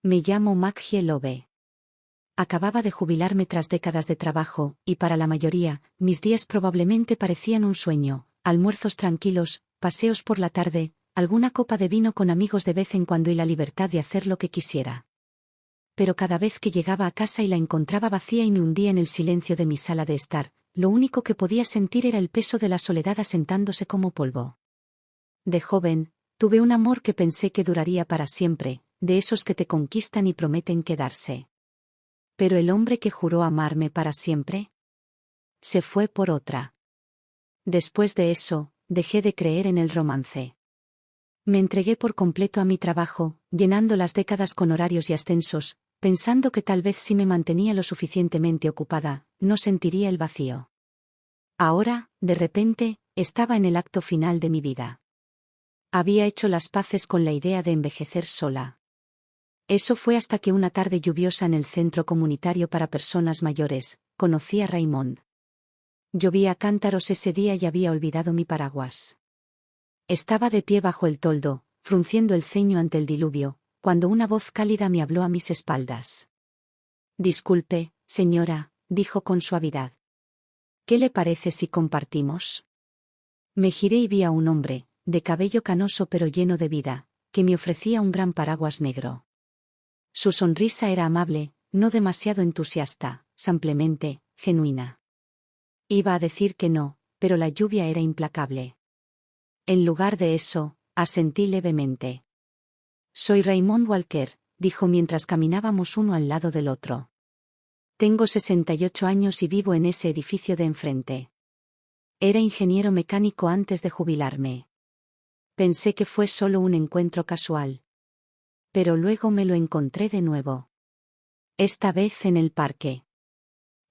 Me llamo Maggie Love. Acababa de jubilarme tras décadas de trabajo, y para la mayoría, mis días probablemente parecían un sueño: almuerzos tranquilos, paseos por la tarde, alguna copa de vino con amigos de vez en cuando y la libertad de hacer lo que quisiera. Pero cada vez que llegaba a casa y la encontraba vacía y me hundía en el silencio de mi sala de estar, lo único que podía sentir era el peso de la soledad asentándose como polvo. De joven, tuve un amor que pensé que duraría para siempre, de esos que te conquistan y prometen quedarse. Pero el hombre que juró amarme para siempre se fue por otra. Después de eso, dejé de creer en el romance. Me entregué por completo a mi trabajo, llenando las décadas con horarios y ascensos, pensando que tal vez si me mantenía lo suficientemente ocupada, no sentiría el vacío. Ahora, de repente, estaba en el acto final de mi vida. Había hecho las paces con la idea de envejecer sola. Eso fue hasta que una tarde lluviosa en el centro comunitario para personas mayores, conocí a Raymond. Llovía a cántaros ese día y había olvidado mi paraguas. Estaba de pie bajo el toldo, frunciendo el ceño ante el diluvio, cuando una voz cálida me habló a mis espaldas. «Disculpe, señora», dijo con suavidad. «¿Qué le parece si compartimos?» Me giré y vi a un hombre, de cabello canoso pero lleno de vida, que me ofrecía un gran paraguas negro. Su sonrisa era amable, no demasiado entusiasta, simplemente genuina. Iba a decir que no, pero la lluvia era implacable. En lugar de eso, asentí levemente. «Soy Raymond Walker», dijo mientras caminábamos uno al lado del otro. «Tengo 68 años y vivo en ese edificio de enfrente. Era ingeniero mecánico antes de jubilarme. Pensé que fue solo un encuentro casual. Pero luego me lo encontré de nuevo. Esta vez en el parque».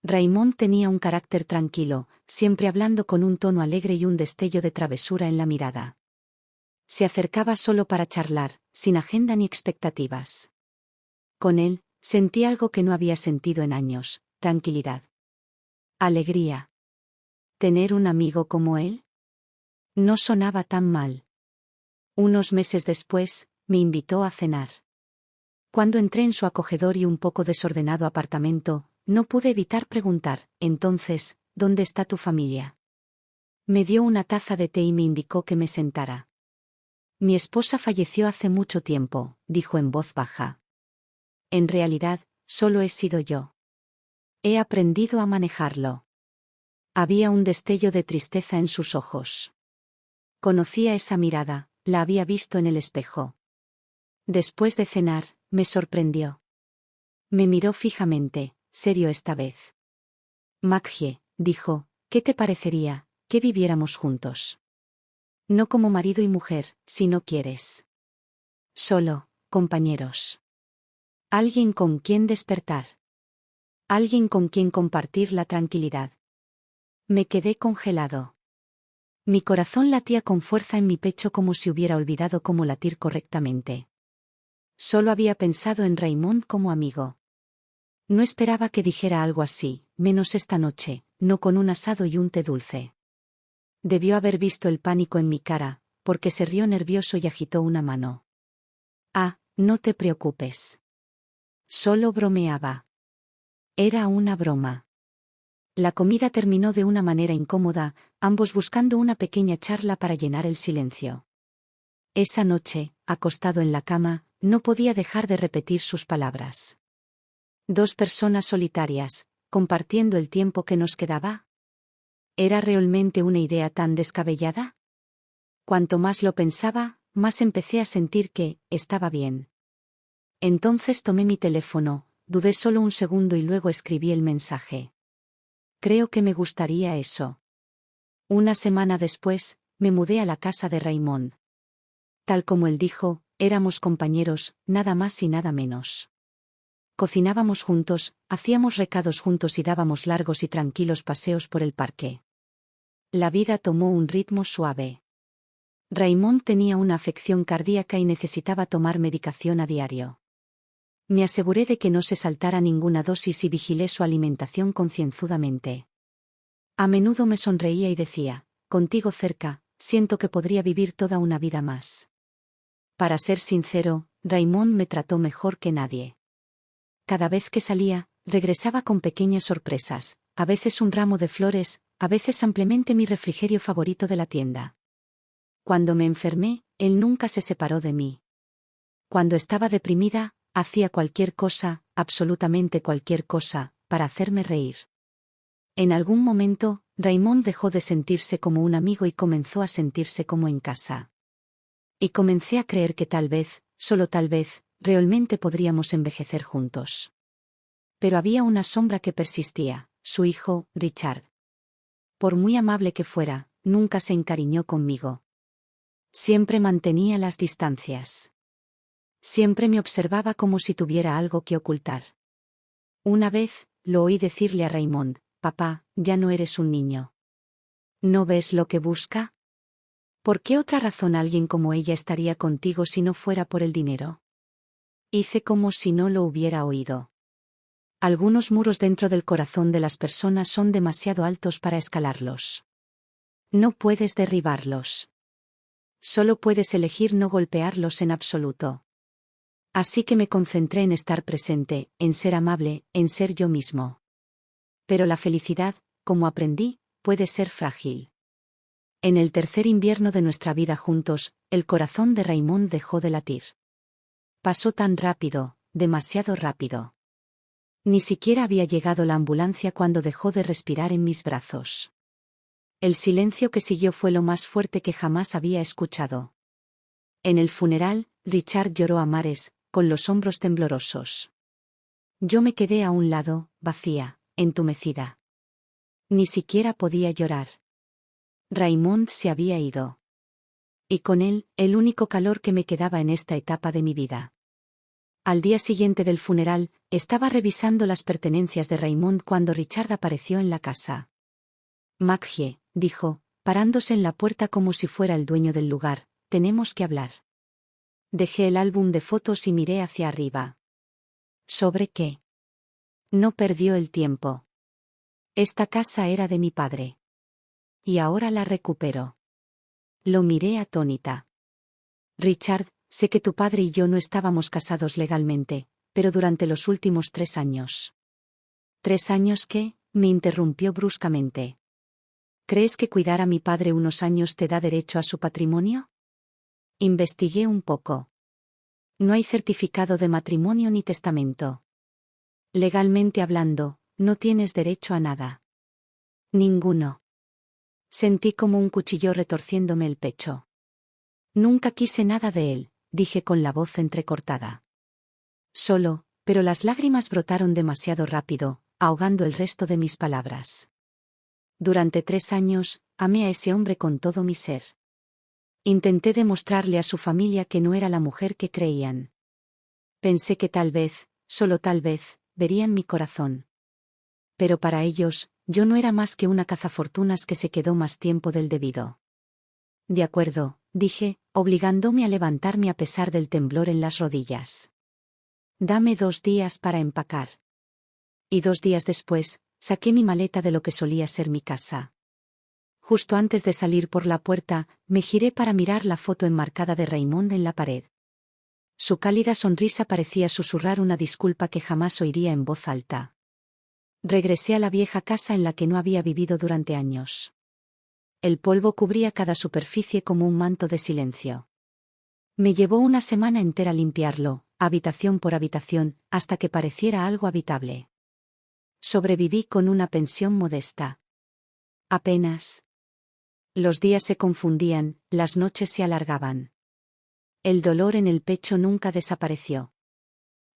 Raymond tenía un carácter tranquilo, siempre hablando con un tono alegre y un destello de travesura en la mirada. Se acercaba solo para charlar, sin agenda ni expectativas. Con él, sentí algo que no había sentido en años: tranquilidad. Alegría. ¿Tener un amigo como él? No sonaba tan mal. Unos meses después, me invitó a cenar. Cuando entré en su acogedor y un poco desordenado apartamento, no pude evitar preguntar: «Entonces, ¿dónde está tu familia?» Me dio una taza de té y me indicó que me sentara. «Mi esposa falleció hace mucho tiempo», dijo en voz baja. «En realidad, solo he sido yo. He aprendido a manejarlo». Había un destello de tristeza en sus ojos. Conocía esa mirada, la había visto en el espejo. Después de cenar, me sorprendió. Me miró fijamente, serio esta vez. «Maggie», dijo, «¿qué te parecería que viviéramos juntos? No como marido y mujer, si no quieres. Solo, compañeros. Alguien con quien despertar. Alguien con quien compartir la tranquilidad». Me quedé congelado. Mi corazón latía con fuerza en mi pecho como si hubiera olvidado cómo latir correctamente. Solo había pensado en Raymond como amigo. No esperaba que dijera algo así, menos esta noche, no con un asado y un té dulce. Debió haber visto el pánico en mi cara, porque se rió nervioso y agitó una mano. «Ah, no te preocupes. Solo bromeaba». Era una broma. La comida terminó de una manera incómoda, ambos buscando una pequeña charla para llenar el silencio. Esa noche, acostado en la cama, no podía dejar de repetir sus palabras. Dos personas solitarias, compartiendo el tiempo que nos quedaba. ¿Era realmente una idea tan descabellada? Cuanto más lo pensaba, más empecé a sentir que estaba bien. Entonces tomé mi teléfono, dudé solo un segundo y luego escribí el mensaje. «Creo que me gustaría eso». Una semana después, me mudé a la casa de Raymond. Tal como él dijo, éramos compañeros, nada más y nada menos. Cocinábamos juntos, hacíamos recados juntos y dábamos largos y tranquilos paseos por el parque. La vida tomó un ritmo suave. Raymond tenía una afección cardíaca y necesitaba tomar medicación a diario. Me aseguré de que no se saltara ninguna dosis y vigilé su alimentación concienzudamente. A menudo me sonreía y decía: «Contigo cerca, siento que podría vivir toda una vida más». Para ser sincero, Raymond me trató mejor que nadie. Cada vez que salía, regresaba con pequeñas sorpresas, a veces un ramo de flores, a veces simplemente mi refrigerio favorito de la tienda. Cuando me enfermé, él nunca se separó de mí. Cuando estaba deprimida, hacía cualquier cosa, absolutamente cualquier cosa, para hacerme reír. En algún momento, Raymond dejó de sentirse como un amigo y comenzó a sentirse como en casa. Y comencé a creer que tal vez, solo tal vez, realmente podríamos envejecer juntos. Pero había una sombra que persistía, su hijo, Richard. Por muy amable que fuera, nunca se encariñó conmigo. Siempre mantenía las distancias. Siempre me observaba como si tuviera algo que ocultar. Una vez, lo oí decirle a Raymond: «Papá, ya no eres un niño. ¿No ves lo que busca? ¿Por qué otra razón alguien como ella estaría contigo si no fuera por el dinero?» Hice como si no lo hubiera oído. Algunos muros dentro del corazón de las personas son demasiado altos para escalarlos. No puedes derribarlos. Solo puedes elegir no golpearlos en absoluto. Así que me concentré en estar presente, en ser amable, en ser yo mismo. Pero la felicidad, como aprendí, puede ser frágil. En el tercer invierno de nuestra vida juntos, el corazón de Raymond dejó de latir. Pasó tan rápido, demasiado rápido. Ni siquiera había llegado la ambulancia cuando dejó de respirar en mis brazos. El silencio que siguió fue lo más fuerte que jamás había escuchado. En el funeral, Richard lloró a mares, con los hombros temblorosos. Yo me quedé a un lado, vacía, entumecida. Ni siquiera podía llorar. Raymond se había ido. Y con él, el único calor que me quedaba en esta etapa de mi vida. Al día siguiente del funeral, estaba revisando las pertenencias de Raymond cuando Richard apareció en la casa. «Maggie», dijo, parándose en la puerta como si fuera el dueño del lugar, «tenemos que hablar». Dejé el álbum de fotos y miré hacia arriba. ¿Sobre qué? No perdió el tiempo. Esta casa era de mi padre. Y ahora la recupero. Lo miré atónita. «Richard, sé que tu padre y yo no estábamos casados legalmente, pero durante los últimos 3 años». «¿3 años qué?», me interrumpió bruscamente. «¿Crees que cuidar a mi padre unos años te da derecho a su patrimonio?» Investigué un poco. No hay certificado de matrimonio ni testamento. Legalmente hablando, no tienes derecho a nada. Ninguno. Sentí como un cuchillo retorciéndome el pecho. «Nunca quise nada de él», dije con la voz entrecortada. Pero las lágrimas brotaron demasiado rápido, ahogando el resto de mis palabras. Durante 3 años, amé a ese hombre con todo mi ser. Intenté demostrarle a su familia que no era la mujer que creían. Pensé que tal vez, solo tal vez, verían mi corazón. Pero para ellos, yo no era más que una cazafortunas que se quedó más tiempo del debido. «De acuerdo», dije, obligándome a levantarme a pesar del temblor en las rodillas. «Dame 2 días para empacar». Y 2 días después, saqué mi maleta de lo que solía ser mi casa. Justo antes de salir por la puerta, me giré para mirar la foto enmarcada de Raymond en la pared. Su cálida sonrisa parecía susurrar una disculpa que jamás oiría en voz alta. Regresé a la vieja casa en la que no había vivido durante años. El polvo cubría cada superficie como un manto de silencio. Me llevó una semana entera limpiarlo, habitación por habitación, hasta que pareciera algo habitable. Sobreviví con una pensión modesta. Apenas. Los días se confundían, las noches se alargaban. El dolor en el pecho nunca desapareció.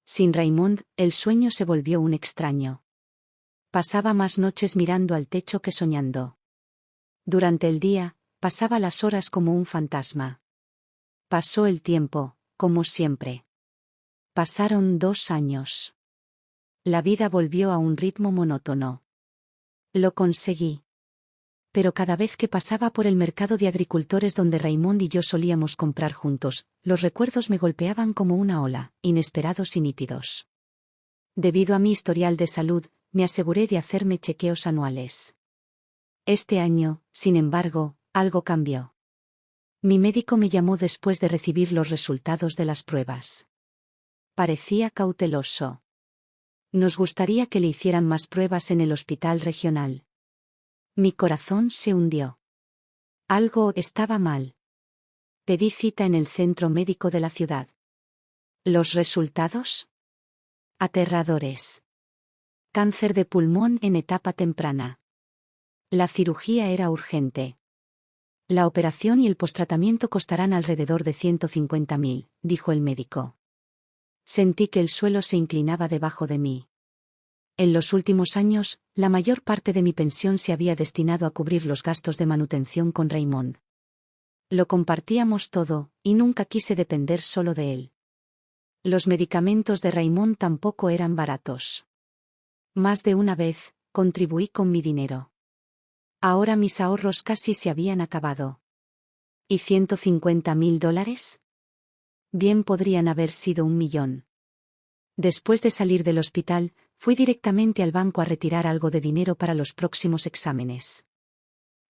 Sin Raymond, el sueño se volvió un extraño. Pasaba más noches mirando al techo que soñando. Durante el día, pasaba las horas como un fantasma. Pasó el tiempo, como siempre. Pasaron 2 años. La vida volvió a un ritmo monótono. Lo conseguí. Pero cada vez que pasaba por el mercado de agricultores donde Raymond y yo solíamos comprar juntos, los recuerdos me golpeaban como una ola, inesperados y nítidos. Debido a mi historial de salud, me aseguré de hacerme chequeos anuales. Este año, sin embargo, algo cambió. Mi médico me llamó después de recibir los resultados de las pruebas. Parecía cauteloso. Nos gustaría que le hicieran más pruebas en el hospital regional. Mi corazón se hundió. Algo estaba mal. Pedí cita en el centro médico de la ciudad. ¿Los resultados? Aterradores. Cáncer de pulmón en etapa temprana. La cirugía era urgente. La operación y el postratamiento costarán alrededor de 150.000, dijo el médico. Sentí que el suelo se inclinaba debajo de mí. En los últimos años, la mayor parte de mi pensión se había destinado a cubrir los gastos de manutención con Raymond. Lo compartíamos todo, y nunca quise depender solo de él. Los medicamentos de Raymond tampoco eran baratos. Más de una vez, contribuí con mi dinero. Ahora mis ahorros casi se habían acabado. ¿Y $150.000? Bien podrían haber sido 1.000.000. Después de salir del hospital, fui directamente al banco a retirar algo de dinero para los próximos exámenes.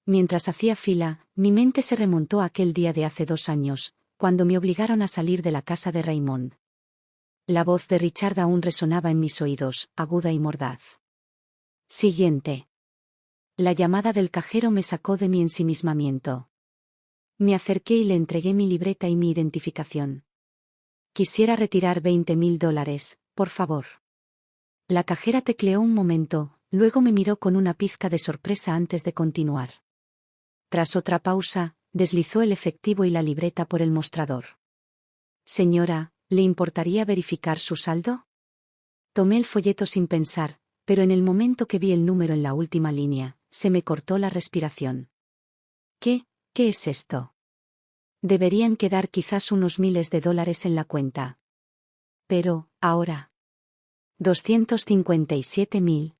Mientras hacía fila, mi mente se remontó a aquel día de hace 2 años, cuando me obligaron a salir de la casa de Raymond. La voz de Richard aún resonaba en mis oídos, aguda y mordaz. Siguiente. La llamada del cajero me sacó de mi ensimismamiento. Me acerqué y le entregué mi libreta y mi identificación. Quisiera retirar $20.000, por favor. La cajera tecleó un momento, luego me miró con una pizca de sorpresa antes de continuar. Tras otra pausa, deslizó el efectivo y la libreta por el mostrador. Señora, ¿le importaría verificar su saldo? Tomé el folleto sin pensar, pero en el momento que vi el número en la última línea, se me cortó la respiración. ¿Qué es esto? Deberían quedar quizás unos miles de dólares en la cuenta. Pero, ahora. 257.000.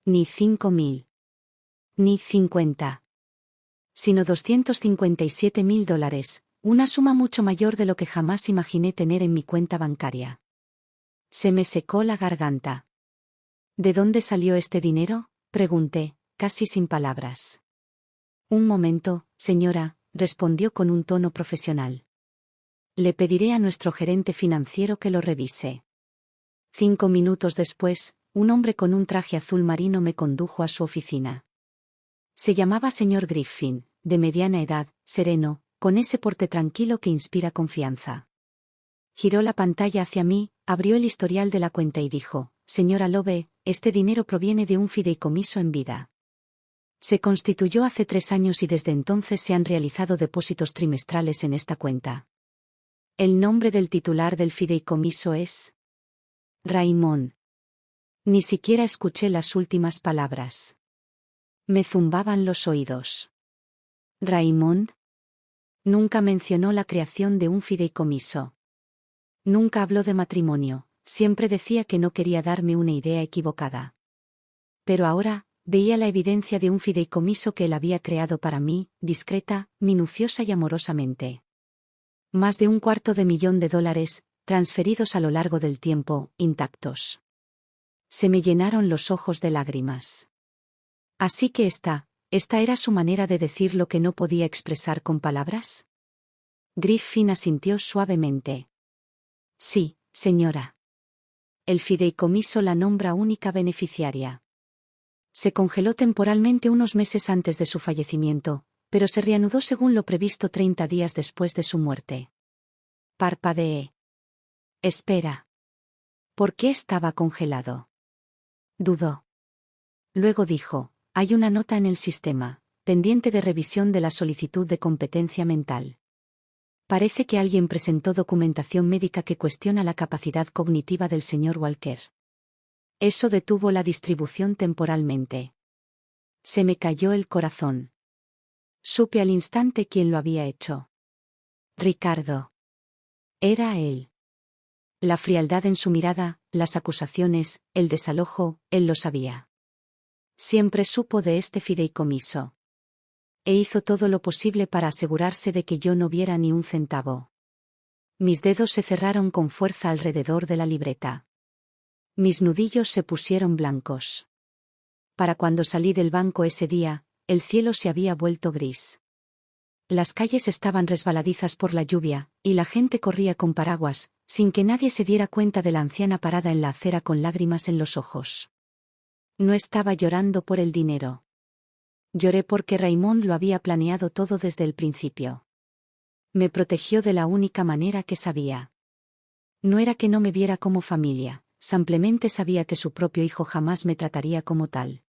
Ni 5.000. Ni 50. Sino $257.000, una suma mucho mayor de lo que jamás imaginé tener en mi cuenta bancaria. Se me secó la garganta. ¿De dónde salió este dinero?, pregunté, casi sin palabras. Un momento, señora, respondió con un tono profesional. Le pediré a nuestro gerente financiero que lo revise. 5 minutos después, un hombre con un traje azul marino me condujo a su oficina. Se llamaba señor Griffin, de mediana edad, sereno, con ese porte tranquilo que inspira confianza. Giró la pantalla hacia mí, abrió el historial de la cuenta y dijo: Señora Lowe, este dinero proviene de un fideicomiso en vida. Se constituyó hace 3 años y desde entonces se han realizado depósitos trimestrales en esta cuenta. El nombre del titular del fideicomiso es Raymond. Ni siquiera escuché las últimas palabras. Me zumbaban los oídos. ¿Raymond? Nunca mencionó la creación de un fideicomiso. Nunca habló de matrimonio, siempre decía que no quería darme una idea equivocada. Pero ahora, veía la evidencia de un fideicomiso que él había creado para mí, discreta, minuciosa y amorosamente. Más de $250.000, transferidos a lo largo del tiempo, intactos. Se me llenaron los ojos de lágrimas. Así que esta era su manera de decir lo que no podía expresar con palabras. Griffin asintió suavemente. Sí, señora. El fideicomiso la nombra única beneficiaria. Se congeló temporalmente unos meses antes de su fallecimiento, pero se reanudó según lo previsto 30 días después de su muerte. Parpadeé. Espera. ¿Por qué estaba congelado? Dudó. Luego dijo: hay una nota en el sistema, pendiente de revisión de la solicitud de competencia mental. Parece que alguien presentó documentación médica que cuestiona la capacidad cognitiva del señor Walker. Eso detuvo la distribución temporalmente. Se me cayó el corazón. Supe al instante quién lo había hecho. Ricardo. Era él. La frialdad en su mirada, las acusaciones, el desalojo, él lo sabía. Siempre supo de este fideicomiso. E hizo todo lo posible para asegurarse de que yo no viera ni un centavo. Mis dedos se cerraron con fuerza alrededor de la libreta. Mis nudillos se pusieron blancos. Para cuando salí del banco ese día, el cielo se había vuelto gris. Las calles estaban resbaladizas por la lluvia, y la gente corría con paraguas, sin que nadie se diera cuenta de la anciana parada en la acera con lágrimas en los ojos. No estaba llorando por el dinero. Lloré porque Raymond lo había planeado todo desde el principio. Me protegió de la única manera que sabía. No era que no me viera como familia, simplemente sabía que su propio hijo jamás me trataría como tal.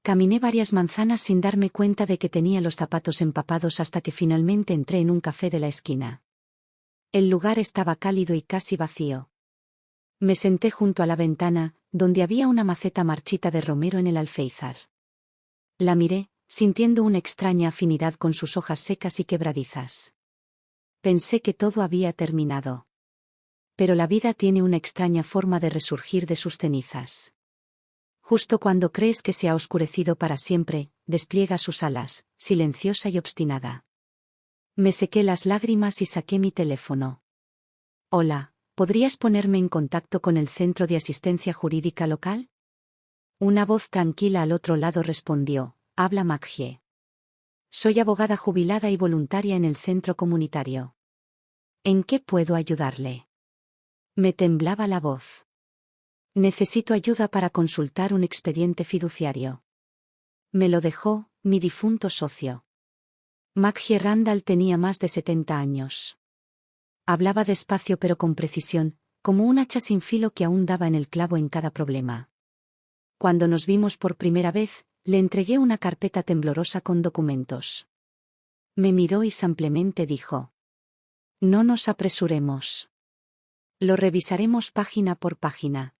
Caminé varias manzanas sin darme cuenta de que tenía los zapatos empapados hasta que finalmente entré en un café de la esquina. El lugar estaba cálido y casi vacío. Me senté junto a la ventana, donde había una maceta marchita de romero en el alféizar. La miré, sintiendo una extraña afinidad con sus hojas secas y quebradizas. Pensé que todo había terminado. Pero la vida tiene una extraña forma de resurgir de sus cenizas. Justo cuando crees que se ha oscurecido para siempre, despliega sus alas, silenciosa y obstinada. Me sequé las lágrimas y saqué mi teléfono. Hola, ¿podrías ponerme en contacto con el Centro de Asistencia Jurídica local? Una voz tranquila al otro lado respondió, habla Maggie. Soy abogada jubilada y voluntaria en el centro comunitario. ¿En qué puedo ayudarle? Me temblaba la voz. Necesito ayuda para consultar un expediente fiduciario. Me lo dejó mi difunto socio. Maggie Randall tenía más de 70 años. Hablaba despacio pero con precisión, como un hacha sin filo que aún daba en el clavo en cada problema. Cuando nos vimos por primera vez, le entregué una carpeta temblorosa con documentos. Me miró y simplemente dijo: no nos apresuremos. Lo revisaremos página por página.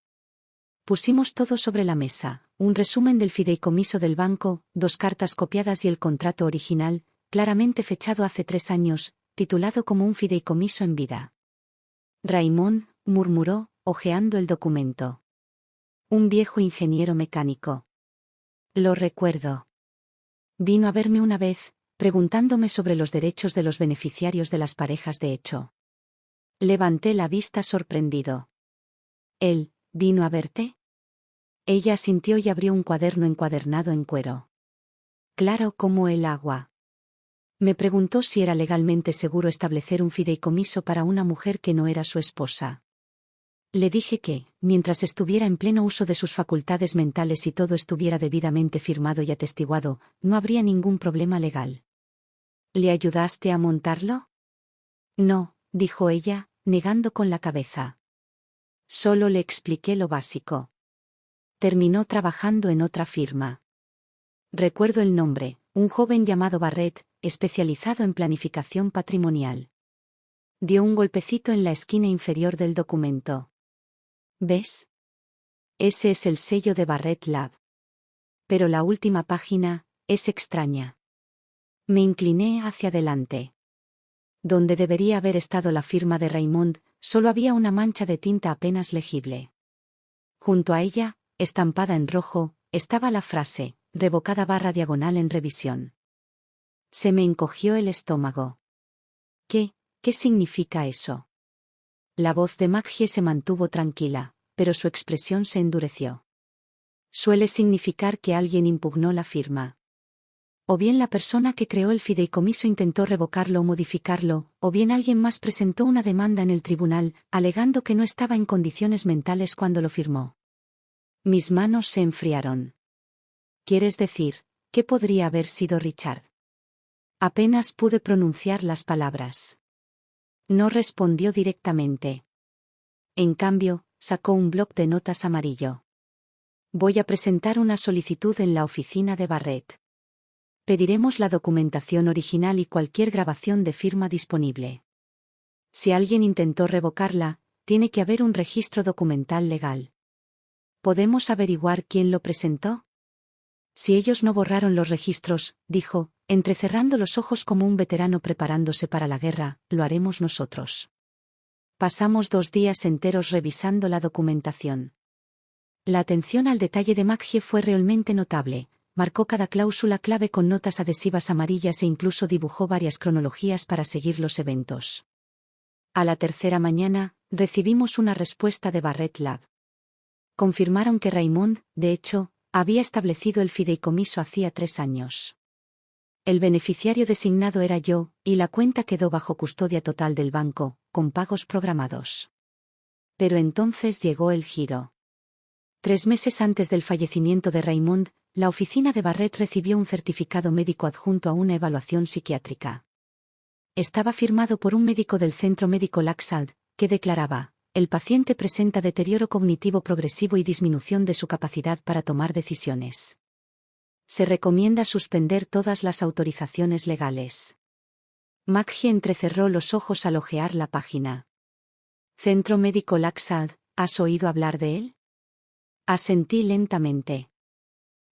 Pusimos todo sobre la mesa, un resumen del fideicomiso del banco, 2 cartas copiadas y el contrato original, claramente fechado hace 3 años, titulado como un fideicomiso en vida. Raymond, murmuró, hojeando el documento. Un viejo ingeniero mecánico. Lo recuerdo. Vino a verme una vez, preguntándome sobre los derechos de los beneficiarios de las parejas de hecho. Levanté la vista sorprendido. ¿Él vino a verte? Ella asintió y abrió un cuaderno encuadernado en cuero. Claro como el agua. Me preguntó si era legalmente seguro establecer un fideicomiso para una mujer que no era su esposa. Le dije que, mientras estuviera en pleno uso de sus facultades mentales y todo estuviera debidamente firmado y atestiguado, no habría ningún problema legal. ¿Le ayudaste a montarlo? No, dijo ella, negando con la cabeza. Solo le expliqué lo básico. Terminó trabajando en otra firma. Recuerdo el nombre, un joven llamado Barrett, especializado en planificación patrimonial. Dio un golpecito en la esquina inferior del documento. ¿Ves? Ese es el sello de Barrett Lab. Pero la última página es extraña. Me incliné hacia adelante. Donde debería haber estado la firma de Raymond, solo había una mancha de tinta apenas legible. Junto a ella, estampada en rojo, estaba la frase, revocada /diagonal en revisión. Se me encogió el estómago. ¿Qué significa eso? La voz de Maggie se mantuvo tranquila, pero su expresión se endureció. Suele significar que alguien impugnó la firma. O bien la persona que creó el fideicomiso intentó revocarlo o modificarlo, o bien alguien más presentó una demanda en el tribunal, alegando que no estaba en condiciones mentales cuando lo firmó. Mis manos se enfriaron. ¿Quieres decir, qué podría haber sido Richard? Apenas pude pronunciar las palabras. No respondió directamente. En cambio, sacó un bloc de notas amarillo. Voy a presentar una solicitud en la oficina de Barrett. Pediremos la documentación original y cualquier grabación de firma disponible. Si alguien intentó revocarla, tiene que haber un registro documental legal. ¿Podemos averiguar quién lo presentó? Si ellos no borraron los registros, dijo, entrecerrando los ojos como un veterano preparándose para la guerra, lo haremos nosotros. Pasamos 2 días enteros revisando la documentación. La atención al detalle de Maggie fue realmente notable. Marcó cada cláusula clave con notas adhesivas amarillas e incluso dibujó varias cronologías para seguir los eventos. A la 3ª mañana, recibimos una respuesta de Barrett Lab. Confirmaron que Raymond, de hecho, había establecido el fideicomiso hacía 3 años. El beneficiario designado era yo, y la cuenta quedó bajo custodia total del banco, con pagos programados. Pero entonces llegó el giro. 3 meses antes del fallecimiento de Raymond, la oficina de Barrett recibió un certificado médico adjunto a una evaluación psiquiátrica. Estaba firmado por un médico del Centro Médico Laxalt, que declaraba: el paciente presenta deterioro cognitivo progresivo y disminución de su capacidad para tomar decisiones. Se recomienda suspender todas las autorizaciones legales. Maggie entrecerró los ojos al hojear la página. Centro Médico Laxalt, ¿has oído hablar de él? Asentí lentamente.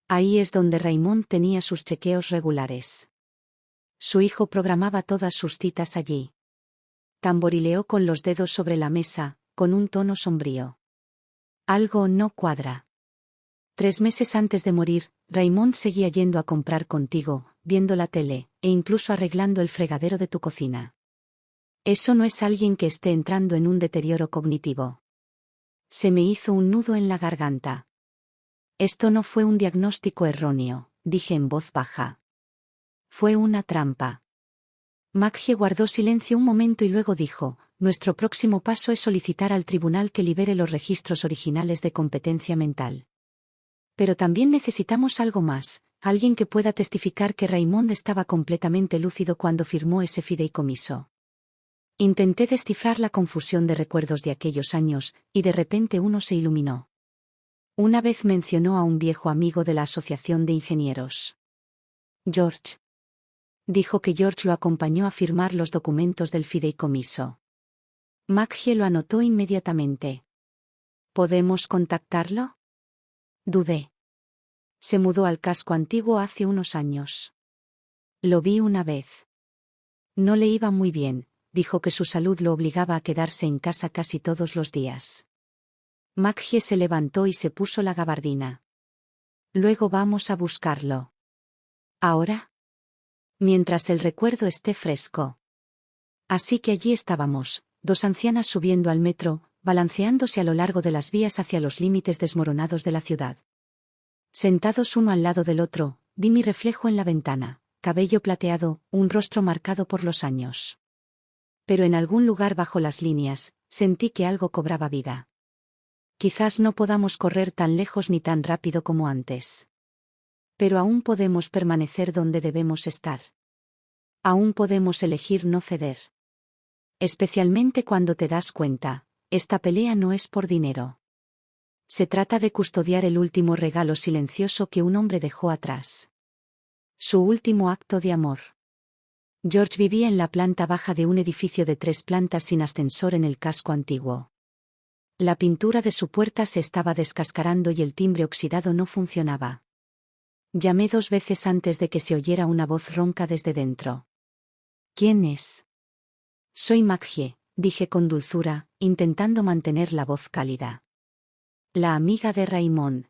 Ahí es donde Raymond tenía sus chequeos regulares. Su hijo programaba todas sus citas allí. Tamborileó con los dedos sobre la mesa, con un tono sombrío. Algo no cuadra. 3 meses antes de morir, Raymond seguía yendo a comprar contigo, viendo la tele, e incluso arreglando el fregadero de tu cocina. Eso no es alguien que esté entrando en un deterioro cognitivo. Se me hizo un nudo en la garganta. Esto no fue un diagnóstico erróneo, dije en voz baja. Fue una trampa. Maggie guardó silencio un momento y luego dijo: nuestro próximo paso es solicitar al tribunal que libere los registros originales de competencia mental. Pero también necesitamos algo más, alguien que pueda testificar que Raymond estaba completamente lúcido cuando firmó ese fideicomiso. Intenté descifrar la confusión de recuerdos de aquellos años, y de repente uno se iluminó. Una vez mencionó a un viejo amigo de la Asociación de Ingenieros. George. Dijo que George lo acompañó a firmar los documentos del fideicomiso. Maggie lo anotó inmediatamente. ¿Podemos contactarlo? Dudé. Se mudó al casco antiguo hace unos años. Lo vi una vez. No le iba muy bien, dijo que su salud lo obligaba a quedarse en casa casi todos los días. Maggie se levantó y se puso la gabardina. Luego vamos a buscarlo. ¿Ahora? Mientras el recuerdo esté fresco. Así que allí estábamos, 2 ancianas subiendo al metro, balanceándose a lo largo de las vías hacia los límites desmoronados de la ciudad. Sentados uno al lado del otro, vi mi reflejo en la ventana, cabello plateado, un rostro marcado por los años. Pero en algún lugar bajo las líneas, sentí que algo cobraba vida. Quizás no podamos correr tan lejos ni tan rápido como antes. Pero aún podemos permanecer donde debemos estar. Aún podemos elegir no ceder. Especialmente cuando te das cuenta, esta pelea no es por dinero. Se trata de custodiar el último regalo silencioso que un hombre dejó atrás. Su último acto de amor. George vivía en la planta baja de un edificio de 3 plantas sin ascensor en el casco antiguo. La pintura de su puerta se estaba descascarando y el timbre oxidado no funcionaba. Llamé 2 veces antes de que se oyera una voz ronca desde dentro. ¿Quién es? Soy Maggie, dije con dulzura, intentando mantener la voz cálida. La amiga de Raymond.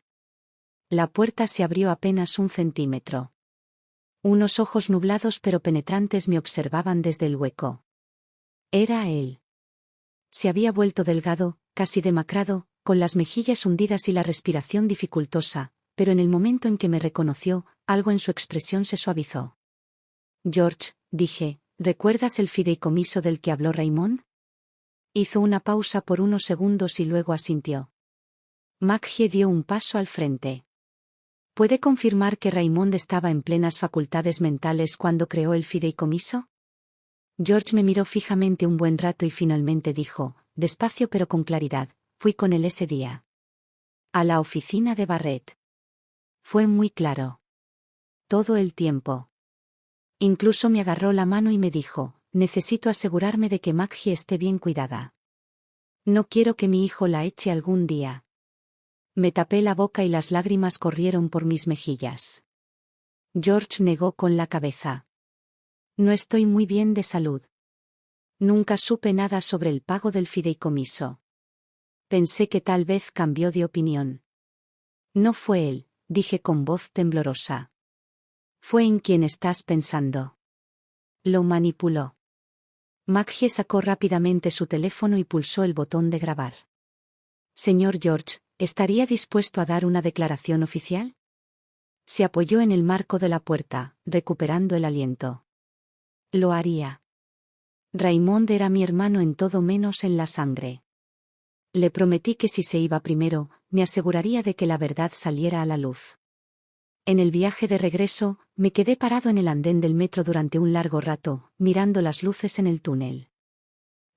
La puerta se abrió apenas 1 centímetro. Unos ojos nublados pero penetrantes me observaban desde el hueco. Era él. Se había vuelto delgado, casi demacrado, con las mejillas hundidas y la respiración dificultosa, pero en el momento en que me reconoció, algo en su expresión se suavizó. George, dije, ¿recuerdas el fideicomiso del que habló Raymond? Hizo una pausa por unos segundos y luego asintió. Maggie dio un paso al frente. ¿Puede confirmar que Raymond estaba en plenas facultades mentales cuando creó el fideicomiso? George me miró fijamente un buen rato y finalmente dijo, despacio pero con claridad, fui con él ese día. A la oficina de Barrett. Fue muy claro. Todo el tiempo. Incluso me agarró la mano y me dijo, necesito asegurarme de que Maggie esté bien cuidada. No quiero que mi hijo la eche algún día. Me tapé la boca y las lágrimas corrieron por mis mejillas. George negó con la cabeza. No estoy muy bien de salud. Nunca supe nada sobre el pago del fideicomiso. Pensé que tal vez cambió de opinión. No fue él, dije con voz temblorosa. Fue en quien estás pensando. Lo manipuló. Maggie sacó rápidamente su teléfono y pulsó el botón de grabar. Señor George, ¿estaría dispuesto a dar una declaración oficial? Se apoyó en el marco de la puerta, recuperando el aliento. Lo haría. Raymond era mi hermano en todo menos en la sangre. Le prometí que si se iba primero, me aseguraría de que la verdad saliera a la luz. En el viaje de regreso, me quedé parado en el andén del metro durante un largo rato, mirando las luces en el túnel.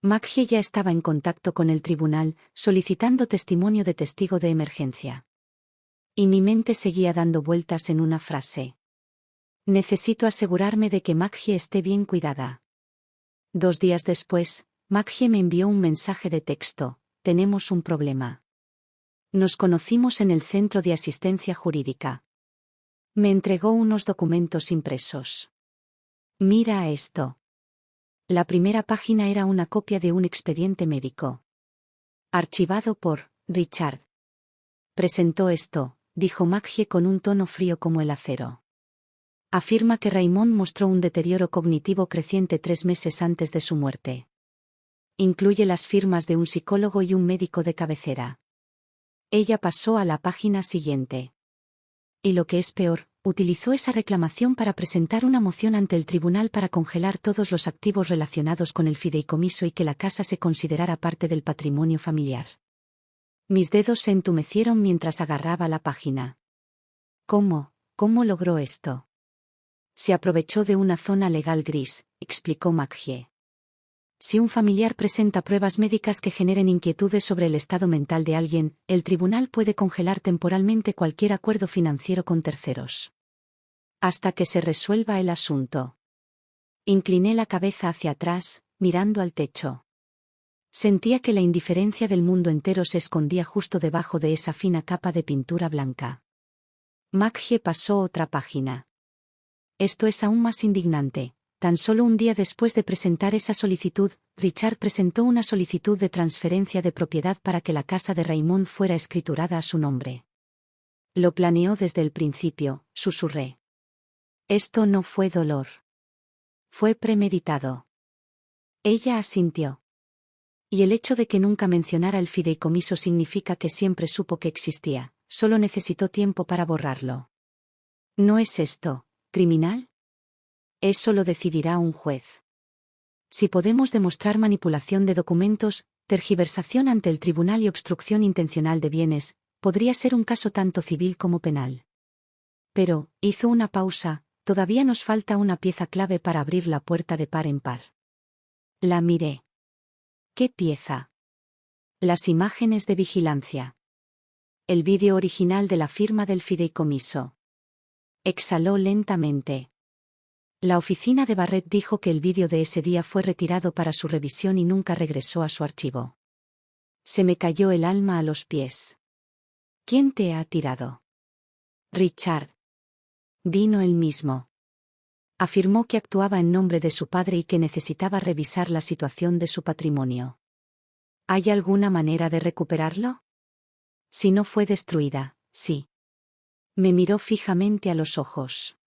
Maggie ya estaba en contacto con el tribunal, solicitando testimonio de testigo de emergencia. Y mi mente seguía dando vueltas en una frase. Necesito asegurarme de que Maggie esté bien cuidada. 2 días después, Maggie me envió un mensaje de texto: tenemos un problema. Nos conocimos en el centro de asistencia jurídica. Me entregó unos documentos impresos. Mira esto. La primera página era una copia de un expediente médico. Archivado por Richard. Presentó esto, dijo Maggie con un tono frío como el acero. Afirma que Raymond mostró un deterioro cognitivo creciente 3 meses antes de su muerte. Incluye las firmas de un psicólogo y un médico de cabecera. Ella pasó a la página siguiente. Y lo que es peor, utilizó esa reclamación para presentar una moción ante el tribunal para congelar todos los activos relacionados con el fideicomiso y que la casa se considerara parte del patrimonio familiar. Mis dedos se entumecieron mientras agarraba la página. ¿Cómo logró esto? Se aprovechó de una zona legal gris, explicó Maggie. Si un familiar presenta pruebas médicas que generen inquietudes sobre el estado mental de alguien, el tribunal puede congelar temporalmente cualquier acuerdo financiero con terceros. Hasta que se resuelva el asunto. Incliné la cabeza hacia atrás, mirando al techo. Sentía que la indiferencia del mundo entero se escondía justo debajo de esa fina capa de pintura blanca. Maggie pasó otra página. Esto es aún más indignante. Tan solo un día después de presentar esa solicitud, Richard presentó una solicitud de transferencia de propiedad para que la casa de Raymond fuera escriturada a su nombre. Lo planeó desde el principio, susurré. Esto no fue dolor. Fue premeditado. Ella asintió. Y el hecho de que nunca mencionara el fideicomiso significa que siempre supo que existía, solo necesitó tiempo para borrarlo. ¿No es esto criminal? Eso lo decidirá un juez. Si podemos demostrar manipulación de documentos, tergiversación ante el tribunal y obstrucción intencional de bienes, podría ser un caso tanto civil como penal. Pero, hizo una pausa, todavía nos falta una pieza clave para abrir la puerta de par en par. La miré. ¿Qué pieza? Las imágenes de vigilancia. El vídeo original de la firma del fideicomiso. Exhaló lentamente. La oficina de Barrett dijo que el vídeo de ese día fue retirado para su revisión y nunca regresó a su archivo. Se me cayó el alma a los pies. ¿Quién te ha tirado? Richard. Vino él mismo. Afirmó que actuaba en nombre de su padre y que necesitaba revisar la situación de su patrimonio. ¿Hay alguna manera de recuperarlo? Si no fue destruida, sí. Me miró fijamente a los ojos.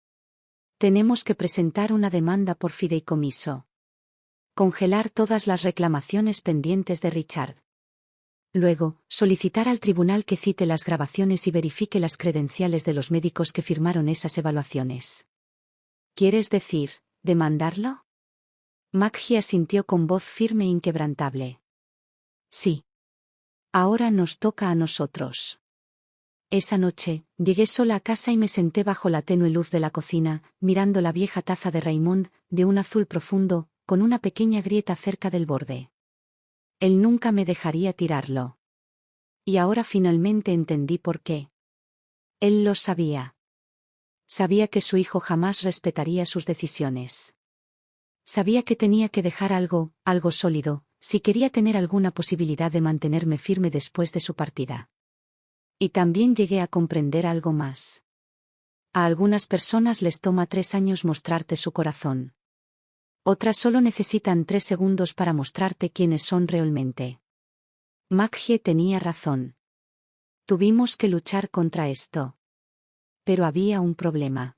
Tenemos que presentar una demanda por fideicomiso. Congelar todas las reclamaciones pendientes de Richard. Luego, solicitar al tribunal que cite las grabaciones y verifique las credenciales de los médicos que firmaron esas evaluaciones. ¿Quieres decir, demandarlo? Maggie asintió con voz firme e inquebrantable. Sí. Ahora nos toca a nosotros. Esa noche, llegué sola a casa y me senté bajo la tenue luz de la cocina, mirando la vieja taza de Raymond, de un azul profundo, con una pequeña grieta cerca del borde. Él nunca me dejaría tirarlo. Y ahora finalmente entendí por qué. Él lo sabía. Sabía que su hijo jamás respetaría sus decisiones. Sabía que tenía que dejar algo sólido, si quería tener alguna posibilidad de mantenerme firme después de su partida. Y también llegué a comprender algo más. A algunas personas les toma 3 años mostrarte su corazón. Otras solo necesitan 3 segundos para mostrarte quiénes son realmente. Maggie tenía razón. Tuvimos que luchar contra esto. Pero había un problema.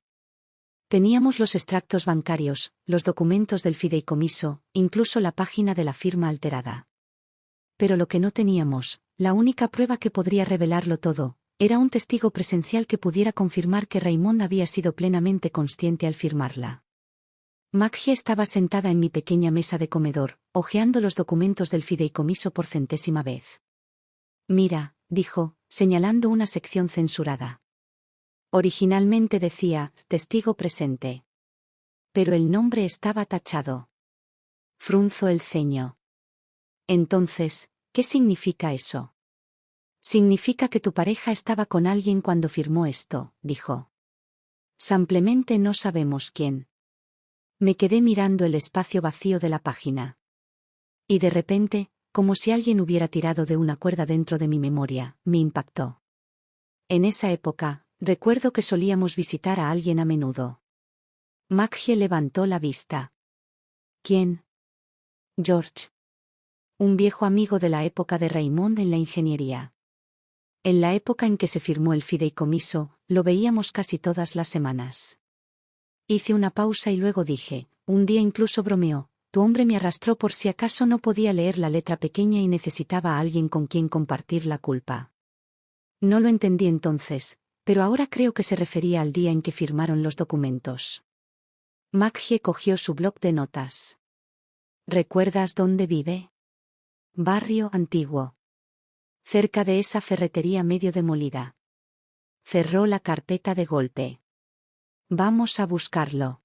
Teníamos los extractos bancarios, los documentos del fideicomiso, incluso la página de la firma alterada. Pero lo que no teníamos, la única prueba que podría revelarlo todo, Era un testigo presencial que pudiera confirmar que Raymond había sido plenamente consciente al firmarla. Maggie estaba sentada en mi pequeña mesa de comedor, hojeando los documentos del fideicomiso por 100ª vez. Mira, dijo, señalando una sección censurada. Originalmente decía, testigo presente. Pero el nombre estaba tachado. Frunzó el ceño. Entonces, ¿qué significa eso? Significa que tu pareja estaba con alguien cuando firmó esto, dijo. Simplemente no sabemos quién. Me quedé mirando el espacio vacío de la página. Y de repente, como si alguien hubiera tirado de una cuerda dentro de mi memoria, me impactó. En esa época, recuerdo que solíamos visitar a alguien a menudo. Maggie levantó la vista. ¿Quién? George. Un viejo amigo de la época de Raymond en la ingeniería. En la época en que se firmó el fideicomiso, lo veíamos casi todas las semanas. Hice una pausa y luego dije, un día incluso bromeó, tu hombre me arrastró por si acaso no podía leer la letra pequeña y necesitaba a alguien con quien compartir la culpa. No lo entendí entonces, pero ahora creo que se refería al día en que firmaron los documentos. Maggie cogió su bloc de notas. ¿Recuerdas dónde vive? Barrio Antiguo. Cerca de esa ferretería medio demolida. Cerró la carpeta de golpe. Vamos a buscarlo.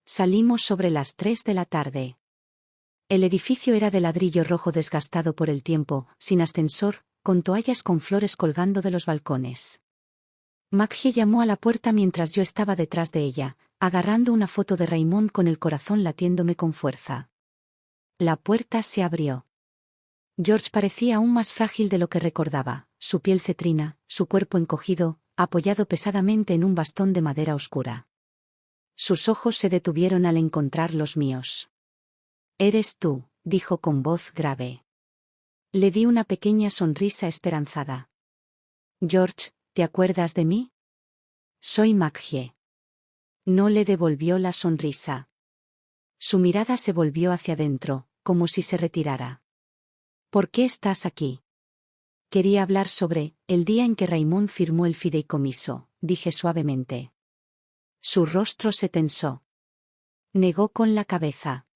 Salimos sobre las 3 de la tarde. El edificio era de ladrillo rojo desgastado por el tiempo, sin ascensor, con toallas con flores colgando de los balcones. Maggie llamó a la puerta mientras yo estaba detrás de ella, agarrando una foto de Raymond con el corazón latiéndome con fuerza. La puerta se abrió. George parecía aún más frágil de lo que recordaba, su piel cetrina, su cuerpo encogido, apoyado pesadamente en un bastón de madera oscura. Sus ojos se detuvieron al encontrar los míos. «Eres tú», dijo con voz grave. Le di una pequeña sonrisa esperanzada. «George, ¿te acuerdas de mí?» «Soy Maggie». No le devolvió la sonrisa. Su mirada se volvió hacia adentro, como si se retirara. «¿Por qué estás aquí?» «Quería hablar sobre el día en que Raymond firmó el fideicomiso», dije suavemente. Su rostro se tensó. Negó con la cabeza.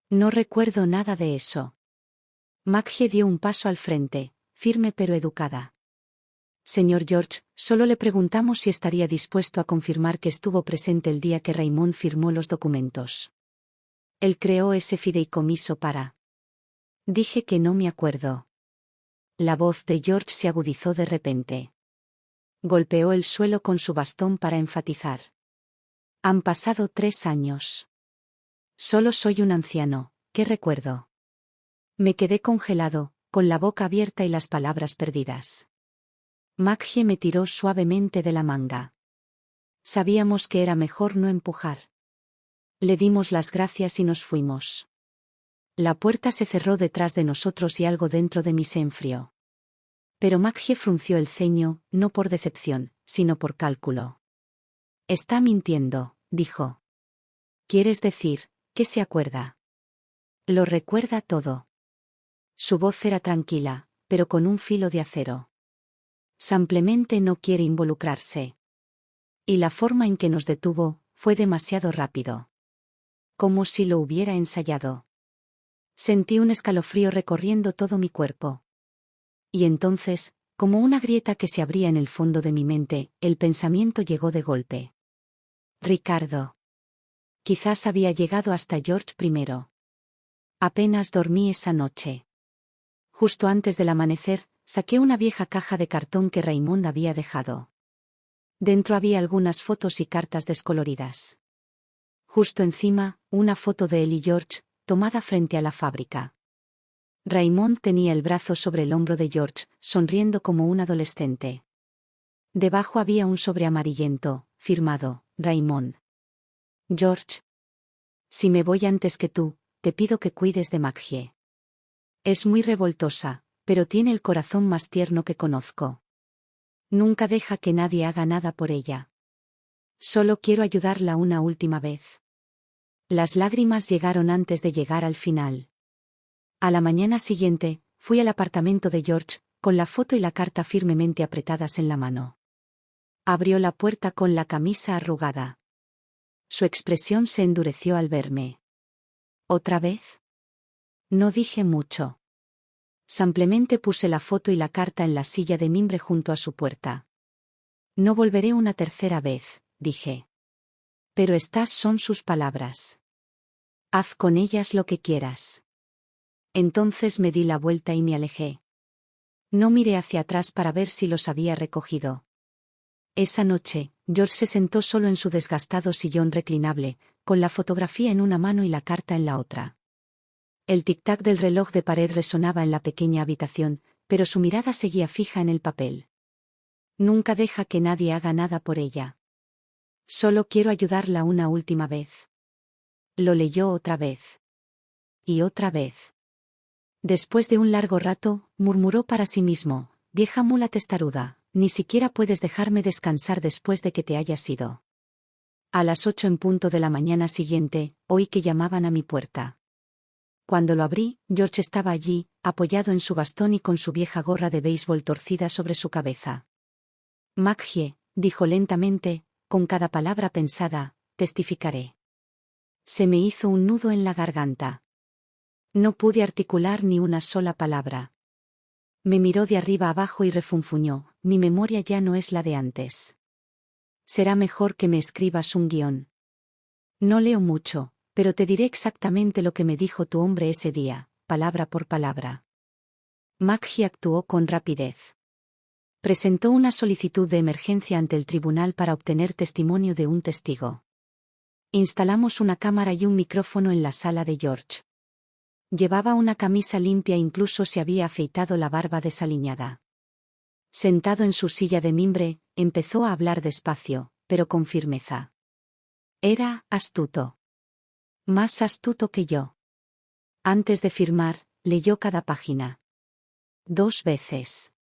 «No recuerdo nada de eso». Maggie dio un paso al frente, firme pero educada. «Señor George, solo le preguntamos si estaría dispuesto a confirmar que estuvo presente el día que Raymond firmó los documentos. Él creó ese fideicomiso para...» Dije que no me acuerdo. La voz de George se agudizó de repente. Golpeó el suelo con su bastón para enfatizar. «Han pasado 3 años. Solo soy un anciano, ¿qué recuerdo?» Me quedé congelado, con la boca abierta y las palabras perdidas. Maggie me tiró suavemente de la manga. Sabíamos que era mejor no empujar. Le dimos las gracias y nos fuimos. La puerta se cerró detrás de nosotros y algo dentro de mí se enfrió. Pero Maggie frunció el ceño, no por decepción, sino por cálculo. «Está mintiendo», dijo. «¿Quieres decir que se acuerda?» «Lo recuerda todo». Su voz era tranquila, pero con un filo de acero. «Simplemente no quiere involucrarse». Y la forma en que nos detuvo fue demasiado rápido. Como si lo hubiera ensayado. Sentí un escalofrío recorriendo todo mi cuerpo. Y entonces, como una grieta que se abría en el fondo de mi mente, el pensamiento llegó de golpe. Ricardo. Quizás había llegado hasta George primero. Apenas dormí esa noche. Justo antes del amanecer, saqué una vieja caja de cartón que Raymond había dejado. Dentro había algunas fotos y cartas descoloridas. Justo encima, una foto de él y George, tomada frente a la fábrica. Raymond tenía el brazo sobre el hombro de George, sonriendo como un adolescente. Debajo había un sobre amarillento, firmado, Raymond. «George. Si me voy antes que tú, te pido que cuides de Maggie. Es muy revoltosa, pero tiene el corazón más tierno que conozco. Nunca deja que nadie haga nada por ella. Solo quiero ayudarla una última vez». Las lágrimas llegaron antes de llegar al final. A la mañana siguiente, fui al apartamento de George, con la foto y la carta firmemente apretadas en la mano. Abrió la puerta con la camisa arrugada. Su expresión se endureció al verme. ¿Otra vez? No dije mucho. Simplemente puse la foto y la carta en la silla de mimbre junto a su puerta. No volveré una tercera vez, dije. Pero estas son sus palabras. Haz con ellas lo que quieras. Entonces me di la vuelta y me alejé. No miré hacia atrás para ver si los había recogido. Esa noche, George se sentó solo en su desgastado sillón reclinable, con la fotografía en una mano y la carta en la otra. El tic-tac del reloj de pared resonaba en la pequeña habitación, pero su mirada seguía fija en el papel. Nunca deja que nadie haga nada por ella. Solo quiero ayudarla una última vez. Lo leyó otra vez. Y otra vez. Después de un largo rato, murmuró para sí mismo: vieja mula testaruda, ni siquiera puedes dejarme descansar después de que te hayas ido. A las 8 en punto de la mañana siguiente, oí que llamaban a mi puerta. Cuando lo abrí, George estaba allí, apoyado en su bastón y con su vieja gorra de béisbol torcida sobre su cabeza. Maggie, dijo lentamente, con cada palabra pensada, testificaré. Se me hizo un nudo en la garganta. No pude articular ni una sola palabra. Me miró de arriba abajo y refunfuñó: mi memoria ya no es la de antes. Será mejor que me escribas un guión. No leo mucho, pero te diré exactamente lo que me dijo tu hombre ese día, palabra por palabra. Maggie actuó con rapidez. Presentó una solicitud de emergencia ante el tribunal para obtener testimonio de un testigo. Instalamos una cámara y un micrófono en la sala de George. Llevaba una camisa limpia e incluso se había afeitado la barba desaliñada. Sentado en su silla de mimbre, empezó a hablar despacio, pero con firmeza. Era astuto. Más astuto que yo. Antes de firmar, leyó cada página. 2 veces.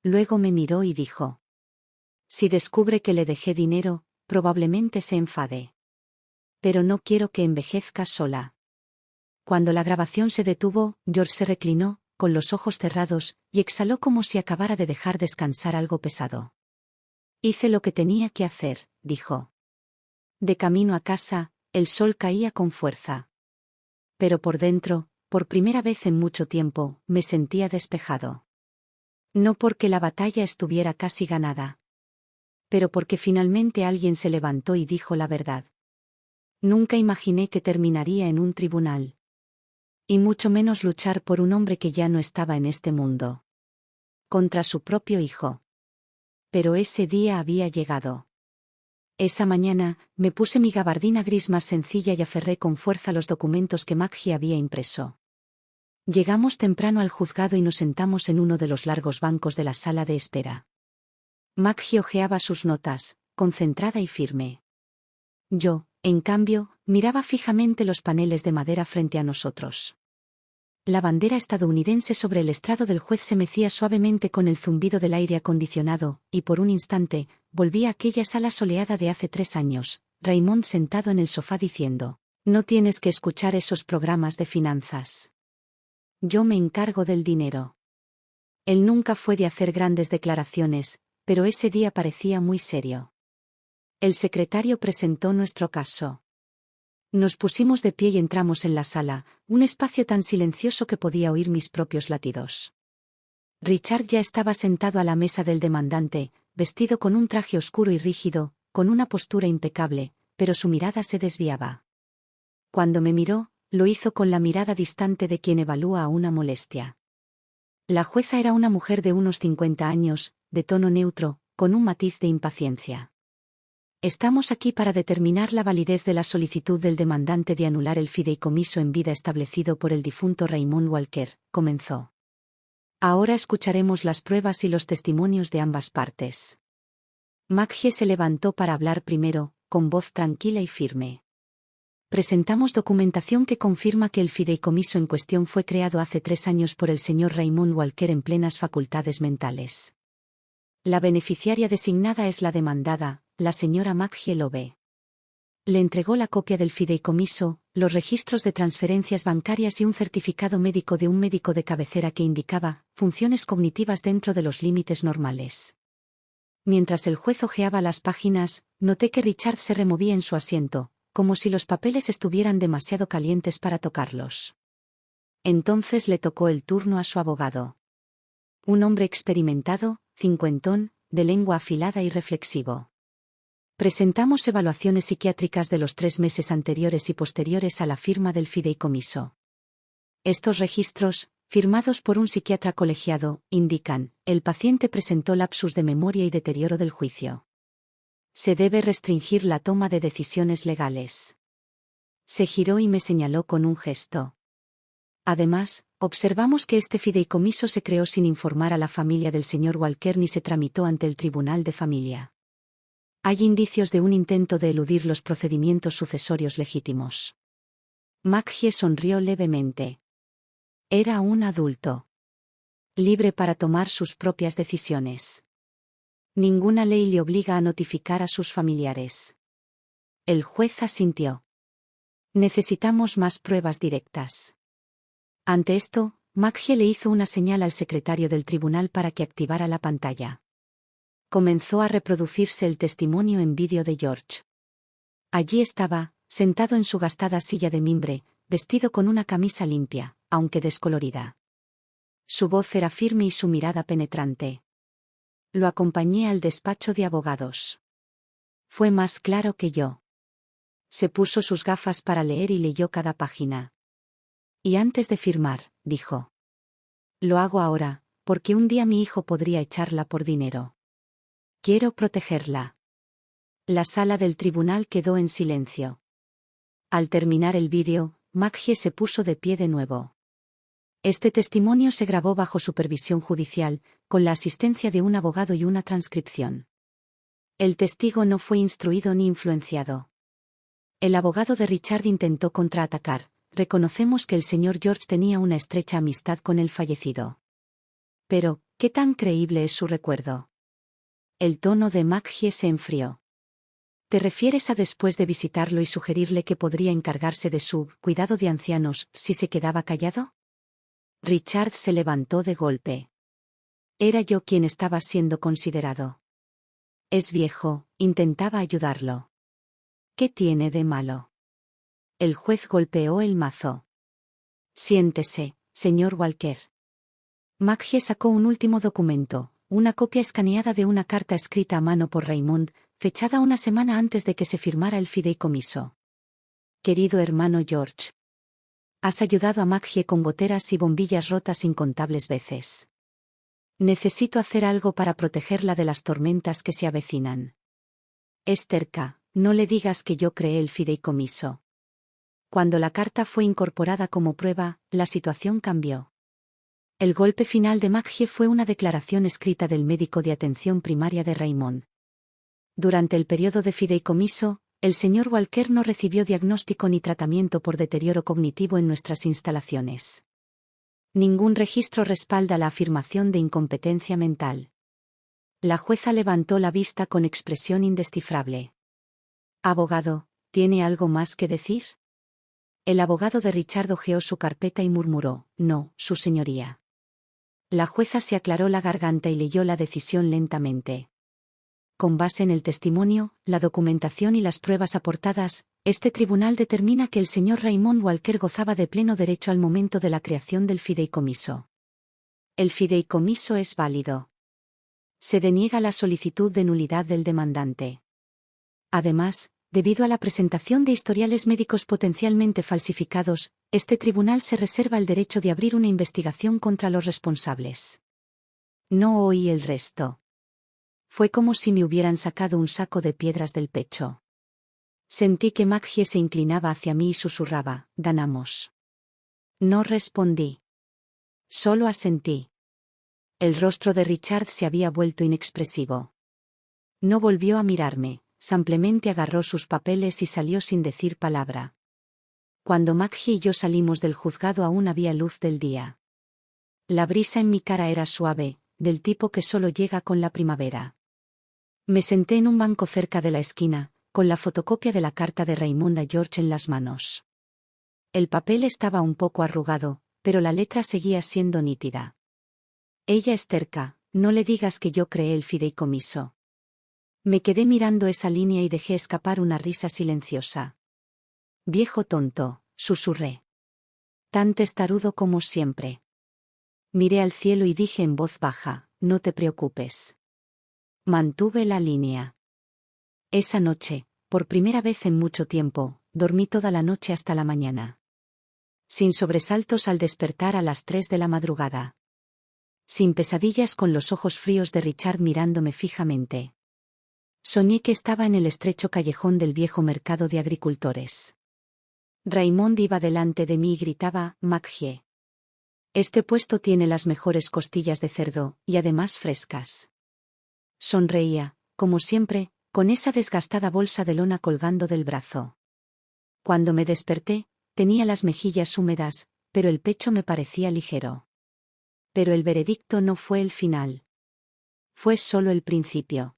Luego me miró y dijo: si descubre que le dejé dinero, probablemente se enfade. Pero no quiero que envejezca sola. Cuando la grabación se detuvo, George se reclinó, con los ojos cerrados, y exhaló como si acabara de dejar descansar algo pesado. Hice lo que tenía que hacer, dijo. De camino a casa, el sol caía con fuerza. Pero por dentro, por primera vez en mucho tiempo, me sentía despejado. No porque la batalla estuviera casi ganada, pero porque finalmente alguien se levantó y dijo la verdad. Nunca imaginé que terminaría en un tribunal. Y mucho menos luchar por un hombre que ya no estaba en este mundo. Contra su propio hijo. Pero ese día había llegado. Esa mañana, me puse mi gabardina gris más sencilla y aferré con fuerza los documentos que Maggie había impreso. Llegamos temprano al juzgado y nos sentamos en uno de los largos bancos de la sala de espera. Maggie hojeaba sus notas, concentrada y firme. Yo, en cambio, miraba fijamente los paneles de madera frente a nosotros. La bandera estadounidense sobre el estrado del juez se mecía suavemente con el zumbido del aire acondicionado, y por un instante, volví a aquella sala soleada de hace 3 años, Raymond sentado en el sofá diciendo: no tienes que escuchar esos programas de finanzas. Yo me encargo del dinero. Él nunca fue de hacer grandes declaraciones, pero ese día parecía muy serio. El secretario presentó nuestro caso. Nos pusimos de pie y entramos en la sala, un espacio tan silencioso que podía oír mis propios latidos. Richard ya estaba sentado a la mesa del demandante, vestido con un traje oscuro y rígido, con una postura impecable, pero su mirada se desviaba. Cuando me miró, lo hizo con la mirada distante de quien evalúa a una molestia. La jueza era una mujer de unos 50 años, de tono neutro, con un matiz de impaciencia. Estamos aquí para determinar la validez de la solicitud del demandante de anular el fideicomiso en vida establecido por el difunto Raymond Walker, comenzó. Ahora escucharemos las pruebas y los testimonios de ambas partes. Maggie se levantó para hablar primero, con voz tranquila y firme. Presentamos documentación que confirma que el fideicomiso en cuestión fue creado hace 3 años por el señor Raymond Walker en plenas facultades mentales. La beneficiaria designada es la demandada, la señora Maggie Love. Le entregó la copia del fideicomiso, los registros de transferencias bancarias y un certificado médico de un médico de cabecera que indicaba funciones cognitivas dentro de los límites normales. Mientras el juez hojeaba las páginas, noté que Richard se removía en su asiento, como si los papeles estuvieran demasiado calientes para tocarlos. Entonces le tocó el turno a su abogado. Un hombre experimentado, cincuentón, de lengua afilada y reflexivo. Presentamos evaluaciones psiquiátricas de los 3 meses anteriores y posteriores a la firma del fideicomiso. Estos registros, firmados por un psiquiatra colegiado, indican: el paciente presentó lapsus de memoria y deterioro del juicio. Se debe restringir la toma de decisiones legales. Se giró y me señaló con un gesto. Además, observamos que este fideicomiso se creó sin informar a la familia del señor Walker ni se tramitó ante el Tribunal de Familia. Hay indicios de un intento de eludir los procedimientos sucesorios legítimos. Maggie sonrió levemente. Era un adulto. Libre para tomar sus propias decisiones. Ninguna ley le obliga a notificar a sus familiares. El juez asintió. Necesitamos más pruebas directas. Ante esto, Maggie le hizo una señal al secretario del tribunal para que activara la pantalla. Comenzó a reproducirse el testimonio en vídeo de George. Allí estaba, sentado en su gastada silla de mimbre, vestido con una camisa limpia, aunque descolorida. Su voz era firme y su mirada penetrante. Lo acompañé al despacho de abogados. Fue más claro que yo. Se puso sus gafas para leer y leyó cada página. Y antes de firmar, dijo: lo hago ahora, porque un día mi hijo podría echarla por dinero. Quiero protegerla. La sala del tribunal quedó en silencio. Al terminar el vídeo, Maggie se puso de pie de nuevo. Este testimonio se grabó bajo supervisión judicial, con la asistencia de un abogado y una transcripción. El testigo no fue instruido ni influenciado. El abogado de Richard intentó contraatacar: reconocemos que el señor George tenía una estrecha amistad con el fallecido. Pero, ¿qué tan creíble es su recuerdo? El tono de Maggie se enfrió. ¿Te refieres a después de visitarlo y sugerirle que podría encargarse de su cuidado de ancianos si se quedaba callado? Richard se levantó de golpe. Era yo quien estaba siendo considerado. Es viejo, intentaba ayudarlo. ¿Qué tiene de malo? El juez golpeó el mazo. Siéntese, señor Walker. Maggie sacó un último documento, una copia escaneada de una carta escrita a mano por Raymond, fechada una semana antes de que se firmara el fideicomiso. Querido hermano George. Has ayudado a Maggie con goteras y bombillas rotas incontables veces. Necesito hacer algo para protegerla de las tormentas que se avecinan. Es terca, no le digas que yo creé el fideicomiso. Cuando la carta fue incorporada como prueba, la situación cambió. El golpe final de Maggie fue una declaración escrita del médico de atención primaria de Raymond. Durante el periodo de fideicomiso, el señor Walker no recibió diagnóstico ni tratamiento por deterioro cognitivo en nuestras instalaciones. Ningún registro respalda la afirmación de incompetencia mental. La jueza levantó la vista con expresión indescifrable. Abogado, ¿tiene algo más que decir? El abogado de Richard hojeó su carpeta y murmuró: no, su señoría. La jueza se aclaró la garganta y leyó la decisión lentamente. Con base en el testimonio, la documentación y las pruebas aportadas, este tribunal determina que el señor Raymond Walker gozaba de pleno derecho al momento de la creación del fideicomiso. El fideicomiso es válido. Se deniega la solicitud de nulidad del demandante. Además, debido a la presentación de historiales médicos potencialmente falsificados, este tribunal se reserva el derecho de abrir una investigación contra los responsables. No oí el resto. Fue como si me hubieran sacado un saco de piedras del pecho. Sentí que Maggie se inclinaba hacia mí y susurraba: ganamos. No respondí. Solo asentí. El rostro de Richard se había vuelto inexpresivo. No volvió a mirarme, simplemente agarró sus papeles y salió sin decir palabra. Cuando Maggie y yo salimos del juzgado aún había luz del día. La brisa en mi cara era suave, del tipo que solo llega con la primavera. Me senté en un banco cerca de la esquina, con la fotocopia de la carta de Raymond a George en las manos. El papel estaba un poco arrugado, pero la letra seguía siendo nítida. Ella es terca, no le digas que yo creé el fideicomiso. Me quedé mirando esa línea y dejé escapar una risa silenciosa. Viejo tonto, susurré. Tan testarudo como siempre. Miré al cielo y dije en voz baja, no te preocupes. Mantuve la línea. Esa noche, por primera vez en mucho tiempo, dormí toda la noche hasta la mañana. Sin sobresaltos al despertar a las 3 de la madrugada. Sin pesadillas con los ojos fríos de Richard mirándome fijamente. Soñé que estaba en el estrecho callejón del viejo mercado de agricultores. Raymond iba delante de mí y gritaba, Maggie. Este puesto tiene las mejores costillas de cerdo, y además frescas. Sonreía, como siempre, con esa desgastada bolsa de lona colgando del brazo. Cuando me desperté, tenía las mejillas húmedas, pero el pecho me parecía ligero. Pero el veredicto no fue el final. Fue solo el principio.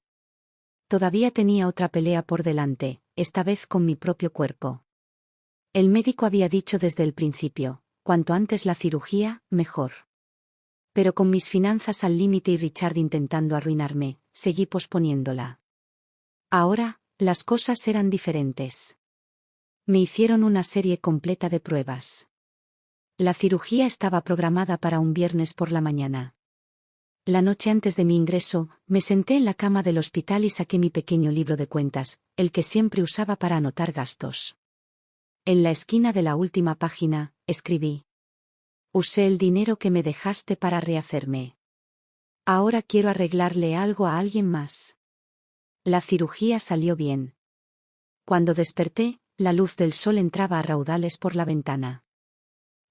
Todavía tenía otra pelea por delante, esta vez con mi propio cuerpo. El médico había dicho desde el principio, cuanto antes la cirugía, mejor. Pero con mis finanzas al límite y Richard intentando arruinarme, seguí posponiéndola. Ahora, las cosas eran diferentes. Me hicieron una serie completa de pruebas. La cirugía estaba programada para un viernes por la mañana. La noche antes de mi ingreso, me senté en la cama del hospital y saqué mi pequeño libro de cuentas, el que siempre usaba para anotar gastos. En la esquina de la última página, escribí. Usé el dinero que me dejaste para rehacerme. Ahora quiero arreglarle algo a alguien más. La cirugía salió bien. Cuando desperté, la luz del sol entraba a raudales por la ventana.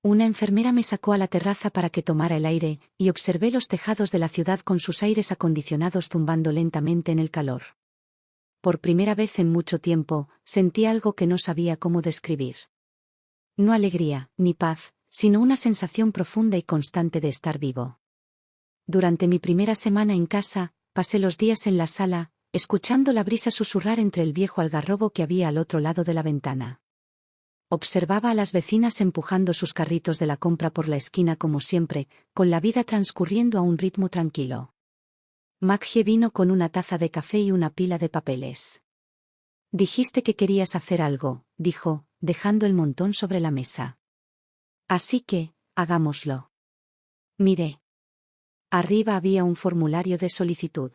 Una enfermera me sacó a la terraza para que tomara el aire, y observé los tejados de la ciudad con sus aires acondicionados zumbando lentamente en el calor. Por primera vez en mucho tiempo, sentí algo que no sabía cómo describir. No alegría, ni paz, sino una sensación profunda y constante de estar vivo. Durante mi primera semana en casa, pasé los días en la sala, escuchando la brisa susurrar entre el viejo algarrobo que había al otro lado de la ventana. Observaba a las vecinas empujando sus carritos de la compra por la esquina como siempre, con la vida transcurriendo a un ritmo tranquilo. Maggie vino con una taza de café y una pila de papeles. Dijiste que querías hacer algo, dijo, dejando el montón sobre la mesa. Así que, hagámoslo. Miré. Arriba había un formulario de solicitud.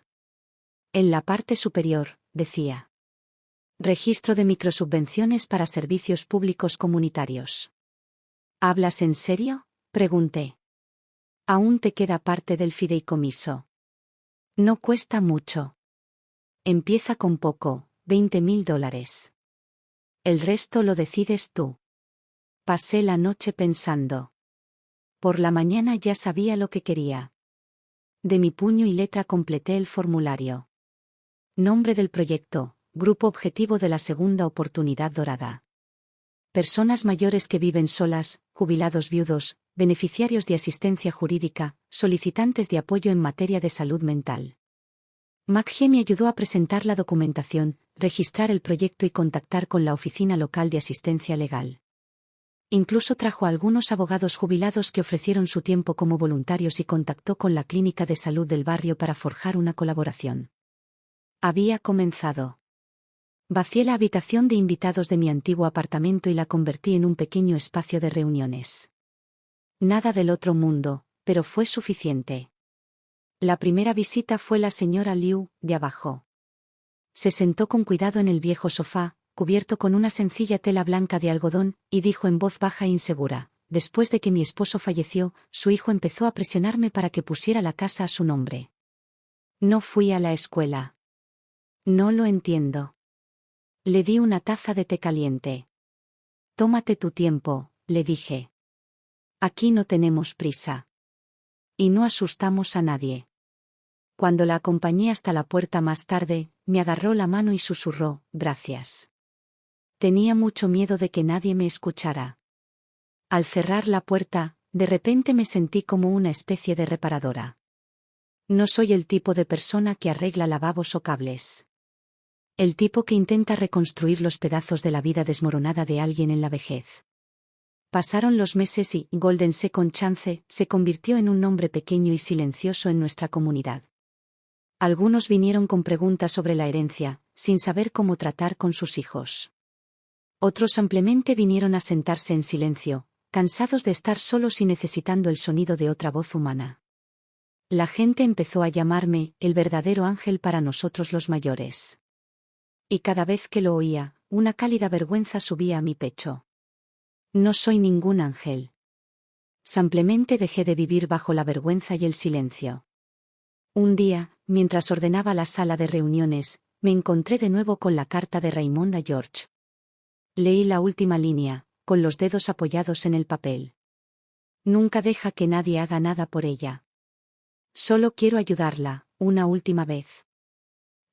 En la parte superior, decía. Registro de microsubvenciones para servicios públicos comunitarios. ¿Hablas en serio?, pregunté. Aún te queda parte del fideicomiso. No cuesta mucho. Empieza con poco, $20.000. El resto lo decides tú. Pasé la noche pensando. Por la mañana ya sabía lo que quería. De mi puño y letra completé el formulario. Nombre del proyecto. Grupo objetivo de la segunda oportunidad dorada. Personas mayores que viven solas, jubilados viudos, beneficiarios de asistencia jurídica, solicitantes de apoyo en materia de salud mental. Maggie me ayudó a presentar la documentación, registrar el proyecto y contactar con la oficina local de asistencia legal. Incluso trajo a algunos abogados jubilados que ofrecieron su tiempo como voluntarios y contactó con la clínica de salud del barrio para forjar una colaboración. Había comenzado. Vacié la habitación de invitados de mi antiguo apartamento y la convertí en un pequeño espacio de reuniones. Nada del otro mundo, pero fue suficiente. La primera visita fue la señora Liu, de abajo. Se sentó con cuidado en el viejo sofá, cubierto con una sencilla tela blanca de algodón, y dijo en voz baja e insegura, después de que mi esposo falleció, su hijo empezó a presionarme para que pusiera la casa a su nombre. No fui a la escuela. No lo entiendo. Le di una taza de té caliente. Tómate tu tiempo, le dije. Aquí no tenemos prisa. Y no asustamos a nadie. Cuando la acompañé hasta la puerta más tarde, me agarró la mano y susurró, gracias. Tenía mucho miedo de que nadie me escuchara. Al cerrar la puerta, de repente me sentí como una especie de reparadora. No soy el tipo de persona que arregla lavabos o cables. El tipo que intenta reconstruir los pedazos de la vida desmoronada de alguien en la vejez. Pasaron los meses y Golden Second Chance se convirtió en un nombre pequeño y silencioso en nuestra comunidad. Algunos vinieron con preguntas sobre la herencia, sin saber cómo tratar con sus hijos. Otros simplemente vinieron a sentarse en silencio, cansados de estar solos y necesitando el sonido de otra voz humana. La gente empezó a llamarme el verdadero ángel para nosotros los mayores. Y cada vez que lo oía, una cálida vergüenza subía a mi pecho. No soy ningún ángel. Simplemente dejé de vivir bajo la vergüenza y el silencio. Un día, mientras ordenaba la sala de reuniones, me encontré de nuevo con la carta de Raimonda George. Leí la última línea, con los dedos apoyados en el papel. Nunca deja que nadie haga nada por ella. Solo quiero ayudarla, una última vez.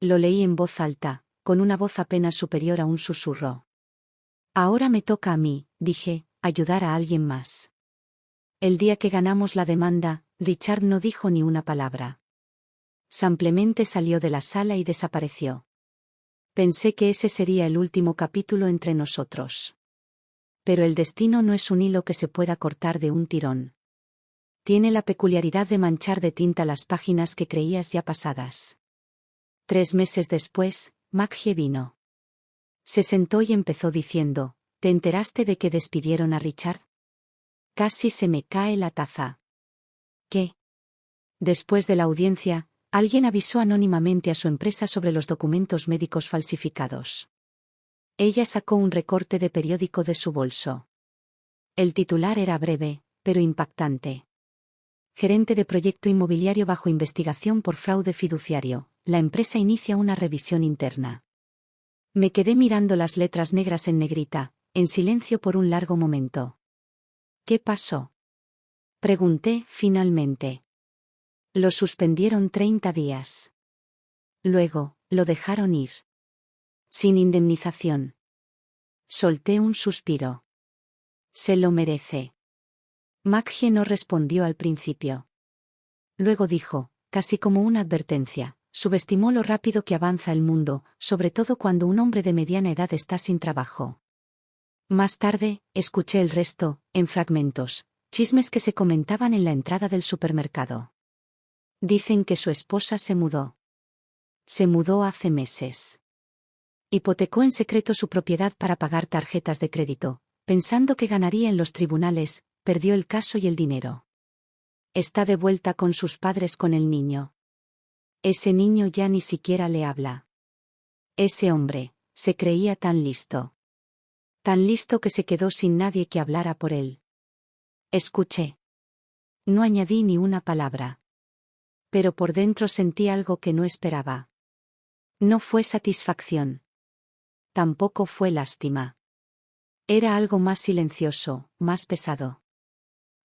Lo leí en voz alta, con una voz apenas superior a un susurro. Ahora me toca a mí, dije, ayudar a alguien más. El día que ganamos la demanda, Richard no dijo ni una palabra. Simplemente salió de la sala y desapareció. Pensé que ese sería el último capítulo entre nosotros. Pero el destino no es un hilo que se pueda cortar de un tirón. Tiene la peculiaridad de manchar de tinta las páginas que creías ya pasadas. 3 meses después, Maggie vino. Se sentó y empezó diciendo, ¿te enteraste de que despidieron a Richard? Casi se me cae la taza. ¿Qué? Después de la audiencia, alguien avisó anónimamente a su empresa sobre los documentos médicos falsificados. Ella sacó un recorte de periódico de su bolso. El titular era breve, pero impactante. Gerente de proyecto inmobiliario bajo investigación por fraude fiduciario, la empresa inicia una revisión interna. Me quedé mirando las letras negras en negrita, en silencio por un largo momento. ¿Qué pasó? Pregunté, finalmente. Lo suspendieron 30 días. Luego, lo dejaron ir. Sin indemnización. Solté un suspiro. Se lo merece. Maggie no respondió al principio. Luego dijo, casi como una advertencia, subestimó lo rápido que avanza el mundo, sobre todo cuando un hombre de mediana edad está sin trabajo. Más tarde, escuché el resto, en fragmentos, chismes que se comentaban en la entrada del supermercado. Dicen que su esposa se mudó. Se mudó hace meses. Hipotecó en secreto su propiedad para pagar tarjetas de crédito, pensando que ganaría en los tribunales, perdió el caso y el dinero. Está de vuelta con sus padres con el niño. Ese niño ya ni siquiera le habla. Ese hombre, se creía tan listo. Tan listo que se quedó sin nadie que hablara por él. Escuché. No añadí ni una palabra. Pero por dentro sentí algo que no esperaba. No fue satisfacción. Tampoco fue lástima. Era algo más silencioso, más pesado.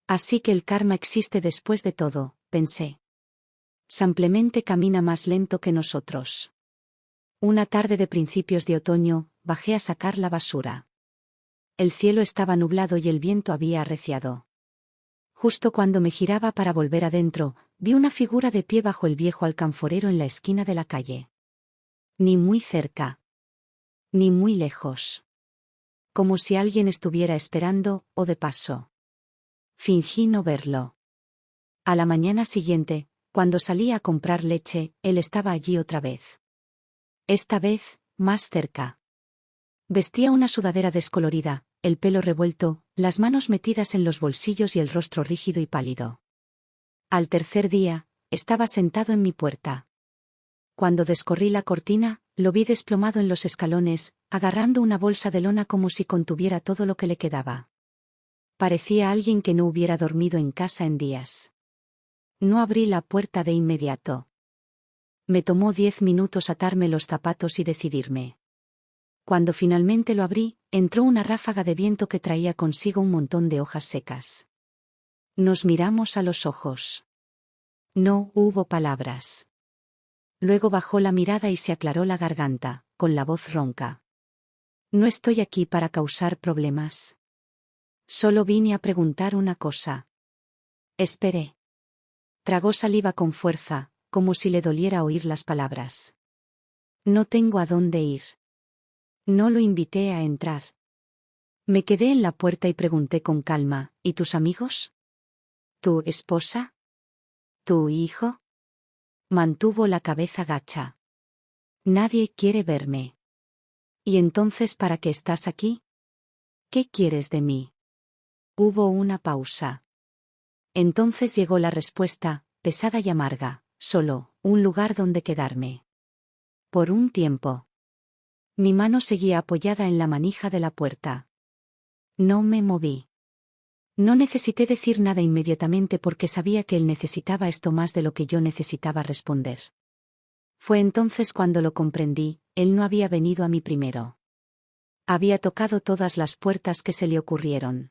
Así que el karma existe después de todo, pensé. Simplemente camina más lento que nosotros. Una tarde de principios de otoño, bajé a sacar la basura. El cielo estaba nublado y el viento había arreciado. Justo cuando me giraba para volver adentro, vi una figura de pie bajo el viejo alcanforero en la esquina de la calle. Ni muy cerca. Ni muy lejos. Como si alguien estuviera esperando, o de paso. Fingí no verlo. A la mañana siguiente, cuando salí a comprar leche, él estaba allí otra vez. Esta vez, más cerca. Vestía una sudadera descolorida, el pelo revuelto, las manos metidas en los bolsillos y el rostro rígido y pálido. Al tercer día, estaba sentado en mi puerta. Cuando descorrí la cortina, lo vi desplomado en los escalones, agarrando una bolsa de lona como si contuviera todo lo que le quedaba. Parecía alguien que no hubiera dormido en casa en días. No abrí la puerta de inmediato. Me tomó 10 minutos atarme los zapatos y decidirme. Cuando finalmente lo abrí, entró una ráfaga de viento que traía consigo un montón de hojas secas. Nos miramos a los ojos. No hubo palabras. Luego bajó la mirada y se aclaró la garganta, con la voz ronca. No estoy aquí para causar problemas. Solo vine a preguntar una cosa. Esperé. Tragó saliva con fuerza, como si le doliera oír las palabras. No tengo a dónde ir. No lo invité a entrar. Me quedé en la puerta y pregunté con calma, ¿y tus amigos? ¿Tu esposa? ¿Tu hijo? Mantuvo la cabeza gacha. Nadie quiere verme. ¿Y entonces para qué estás aquí? ¿Qué quieres de mí? Hubo una pausa. Entonces llegó la respuesta, pesada y amarga, solo, un lugar donde quedarme. Por un tiempo. Mi mano seguía apoyada en la manija de la puerta. No me moví. No necesité decir nada inmediatamente porque sabía que él necesitaba esto más de lo que yo necesitaba responder. Fue entonces cuando lo comprendí, él no había venido a mí primero. Había tocado todas las puertas que se le ocurrieron.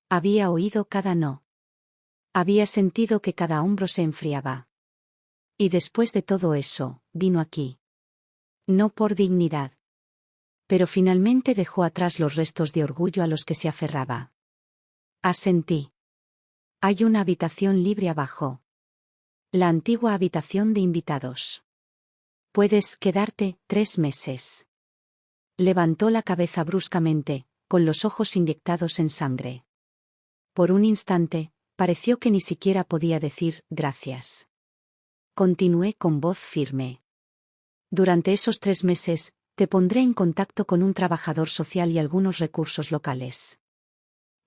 Había oído cada no. Había sentido que cada hombro se enfriaba. Y después de todo eso, vino aquí. No por dignidad. Pero finalmente dejó atrás los restos de orgullo a los que se aferraba. Asentí. Hay una habitación libre abajo. La antigua habitación de invitados. Puedes quedarte 3 meses. Levantó la cabeza bruscamente, con los ojos inyectados en sangre. Por un instante, pareció que ni siquiera podía decir gracias. Continué con voz firme. Durante esos 3 meses, te pondré en contacto con un trabajador social y algunos recursos locales.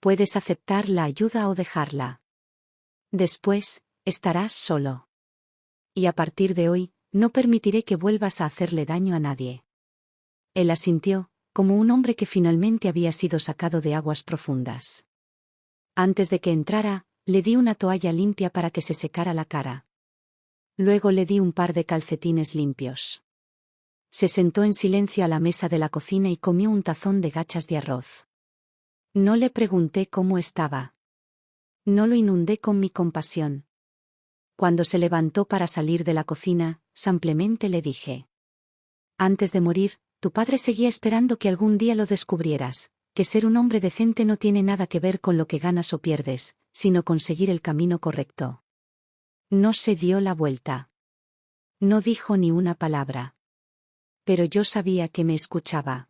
Puedes aceptar la ayuda o dejarla. Después, estarás solo. Y a partir de hoy, no permitiré que vuelvas a hacerle daño a nadie. Él asintió, como un hombre que finalmente había sido sacado de aguas profundas. Antes de que entrara, le di una toalla limpia para que se secara la cara. Luego le di un par de calcetines limpios. Se sentó en silencio a la mesa de la cocina y comió un tazón de gachas de arroz. No le pregunté cómo estaba. No lo inundé con mi compasión. Cuando se levantó para salir de la cocina, simplemente le dije: antes de morir, tu padre seguía esperando que algún día lo descubrieras, que ser un hombre decente no tiene nada que ver con lo que ganas o pierdes, sino con seguir el camino correcto. No se dio la vuelta. No dijo ni una palabra. Pero yo sabía que me escuchaba.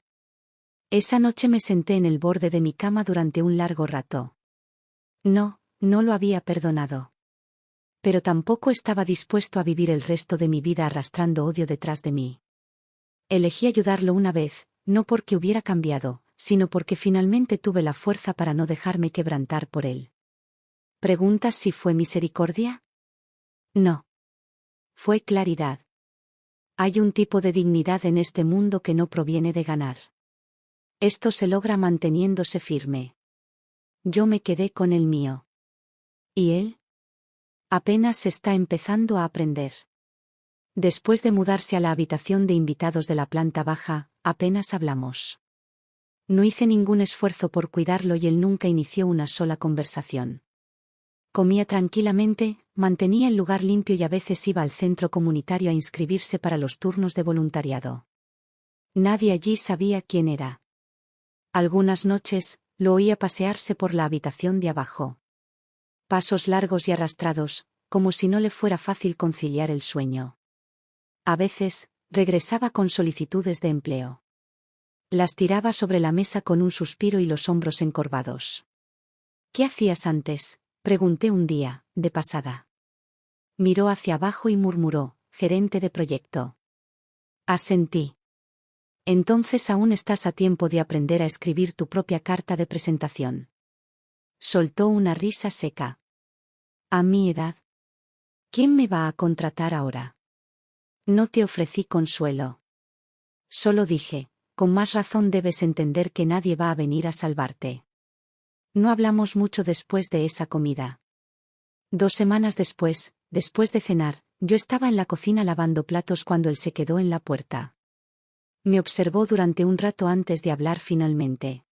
Esa noche me senté en el borde de mi cama durante un largo rato. No lo había perdonado. Pero tampoco estaba dispuesto a vivir el resto de mi vida arrastrando odio detrás de mí. Elegí ayudarlo una vez, no porque hubiera cambiado, sino porque finalmente tuve la fuerza para no dejarme quebrantar por él. ¿Preguntas si fue misericordia? No. Fue claridad. Hay un tipo de dignidad en este mundo que no proviene de ganar. Esto se logra manteniéndose firme. Yo me quedé con el mío. ¿Y él? Apenas está empezando a aprender. Después de mudarse a la habitación de invitados de la planta baja, apenas hablamos. No hice ningún esfuerzo por cuidarlo y él nunca inició una sola conversación. Comía tranquilamente, mantenía el lugar limpio y a veces iba al centro comunitario a inscribirse para los turnos de voluntariado. Nadie allí sabía quién era. Algunas noches, lo oía pasearse por la habitación de abajo. Pasos largos y arrastrados, como si no le fuera fácil conciliar el sueño. A veces, regresaba con solicitudes de empleo. Las tiraba sobre la mesa con un suspiro y los hombros encorvados. ¿Qué hacías antes?, pregunté un día, de pasada. Miró hacia abajo y murmuró: gerente de proyecto. Asentí. Entonces aún estás a tiempo de aprender a escribir tu propia carta de presentación. Soltó una risa seca. A mi edad. ¿Quién me va a contratar ahora? No te ofrecí consuelo. Solo dije: con más razón debes entender que nadie va a venir a salvarte. No hablamos mucho después de esa comida. 2 semanas después de cenar, yo estaba en la cocina lavando platos cuando él se quedó en la puerta. Me observó durante un rato antes de hablar finalmente.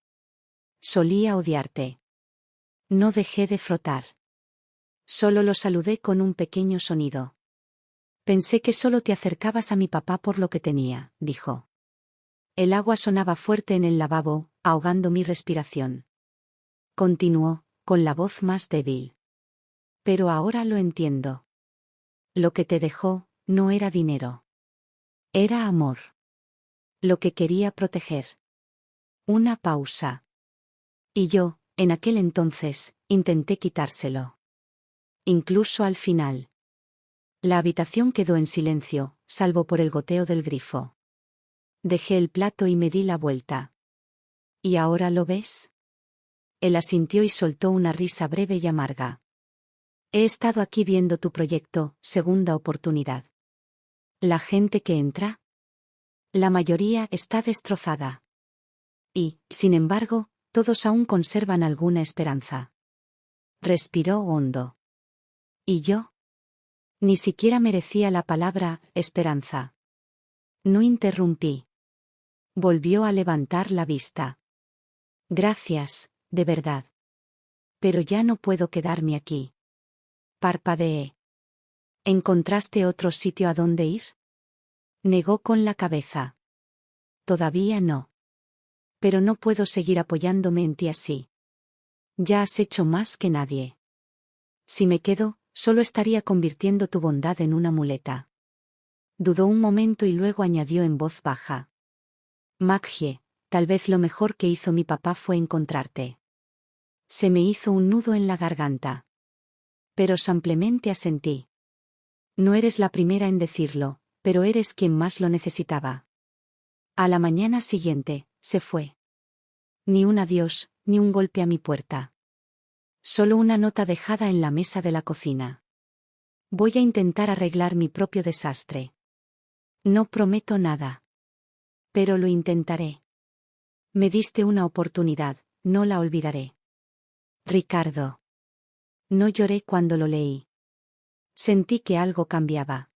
Solía odiarte. No dejé de frotar. Solo lo saludé con un pequeño sonido. Pensé que solo te acercabas a mi papá por lo que tenía, dijo. El agua sonaba fuerte en el lavabo, ahogando mi respiración. Continuó, con la voz más débil. Pero ahora lo entiendo. Lo que te dejó, no era dinero. Era amor. Lo que quería proteger. Una pausa. Y yo, en aquel entonces, intenté quitárselo. Incluso al final. La habitación quedó en silencio, salvo por el goteo del grifo. Dejé el plato y me di la vuelta. ¿Y ahora lo ves? Él asintió y soltó una risa breve y amarga. He estado aquí viendo tu proyecto, segunda oportunidad. ¿La gente que entra? La mayoría está destrozada. Y, sin embargo, todos aún conservan alguna esperanza. Respiró hondo. ¿Y yo? Ni siquiera merecía la palabra esperanza. No interrumpí. Volvió a levantar la vista. Gracias, de verdad. Pero ya no puedo quedarme aquí. Parpadeé. ¿Encontraste otro sitio a donde ir? Negó con la cabeza. Todavía no. Pero no puedo seguir apoyándome en ti así. Ya has hecho más que nadie. Si me quedo, solo estaría convirtiendo tu bondad en una muleta. Dudó un momento y luego añadió en voz baja. Maggie, tal vez lo mejor que hizo mi papá fue encontrarte. Se me hizo un nudo en la garganta. Pero simplemente asentí. No eres la primera en decirlo, pero eres quien más lo necesitaba. A la mañana siguiente, se fue. Ni un adiós, ni un golpe a mi puerta. Solo una nota dejada en la mesa de la cocina. Voy a intentar arreglar mi propio desastre. No prometo nada. Pero lo intentaré. Me diste una oportunidad, no la olvidaré. Ricardo. No lloré cuando lo leí. Sentí que algo cambiaba.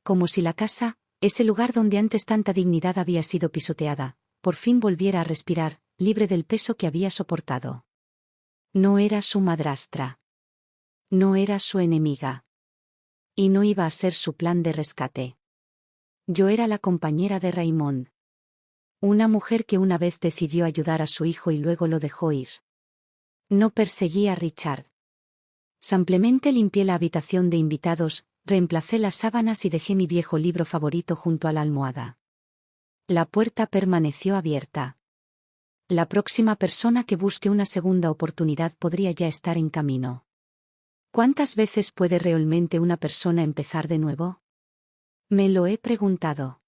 Como si la casa, ese lugar donde antes tanta dignidad había sido pisoteada, por fin volviera a respirar, libre del peso que había soportado. No era su madrastra. No era su enemiga. Y no iba a ser su plan de rescate. Yo era la compañera de Raymond. Una mujer que una vez decidió ayudar a su hijo y luego lo dejó ir. No perseguí a Richard. Simplemente limpié la habitación de invitados, reemplacé las sábanas y dejé mi viejo libro favorito junto a la almohada. La puerta permaneció abierta. La próxima persona que busque una segunda oportunidad podría ya estar en camino. ¿Cuántas veces puede realmente una persona empezar de nuevo? Me lo he preguntado.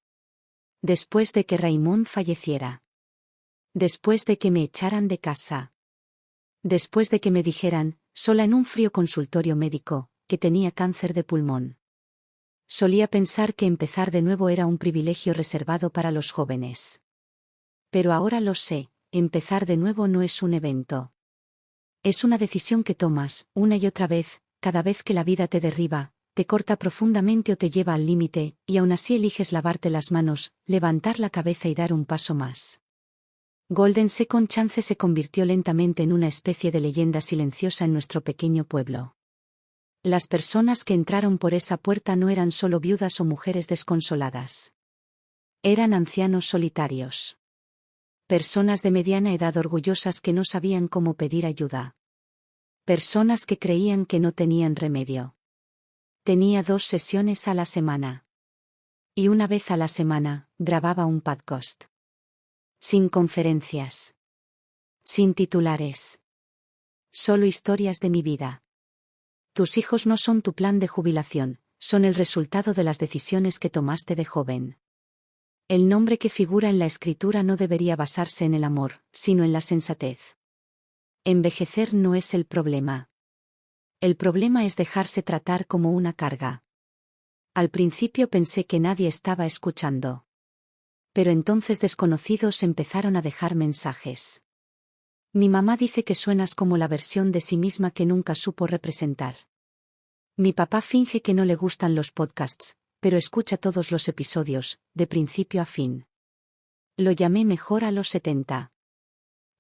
Después de que Raymond falleciera. Después de que me echaran de casa. Después de que me dijeran, sola en un frío consultorio médico, que tenía cáncer de pulmón. Solía pensar que empezar de nuevo era un privilegio reservado para los jóvenes. Pero ahora lo sé, empezar de nuevo no es un evento. Es una decisión que tomas, una y otra vez, cada vez que la vida te derriba, te corta profundamente o te lleva al límite, y aún así eliges lavarte las manos, levantar la cabeza y dar un paso más. Golden Second Chance se convirtió lentamente en una especie de leyenda silenciosa en nuestro pequeño pueblo. Las personas que entraron por esa puerta no eran solo viudas o mujeres desconsoladas. Eran ancianos solitarios. Personas de mediana edad orgullosas que no sabían cómo pedir ayuda. Personas que creían que no tenían remedio. Tenía 2 sesiones a la semana. Y una vez a la semana, grababa un podcast. Sin conferencias. Sin titulares. Solo historias de mi vida. Tus hijos no son tu plan de jubilación, son el resultado de las decisiones que tomaste de joven. El nombre que figura en la escritura no debería basarse en el amor, sino en la sensatez. Envejecer no es el problema. El problema es dejarse tratar como una carga. Al principio pensé que nadie estaba escuchando. Pero entonces desconocidos empezaron a dejar mensajes. Mi mamá dice que suenas como la versión de sí misma que nunca supo representar. Mi papá finge que no le gustan los podcasts, pero escucha todos los episodios, de principio a fin. Lo llamé mejor a los 70.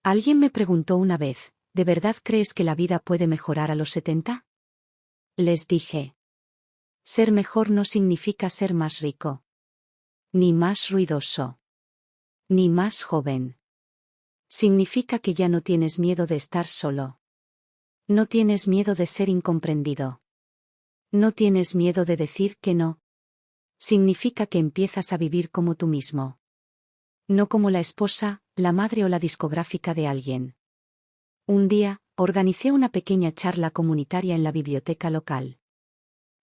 Alguien me preguntó una vez, ¿de verdad crees que la vida puede mejorar a los 70? Les dije. Ser mejor no significa ser más rico. Ni más ruidoso. Ni más joven. Significa que ya no tienes miedo de estar solo. No tienes miedo de ser incomprendido. No tienes miedo de decir que no. Significa que empiezas a vivir como tú mismo. No como la esposa, la madre o la discográfica de alguien. Un día, organicé una pequeña charla comunitaria en la biblioteca local.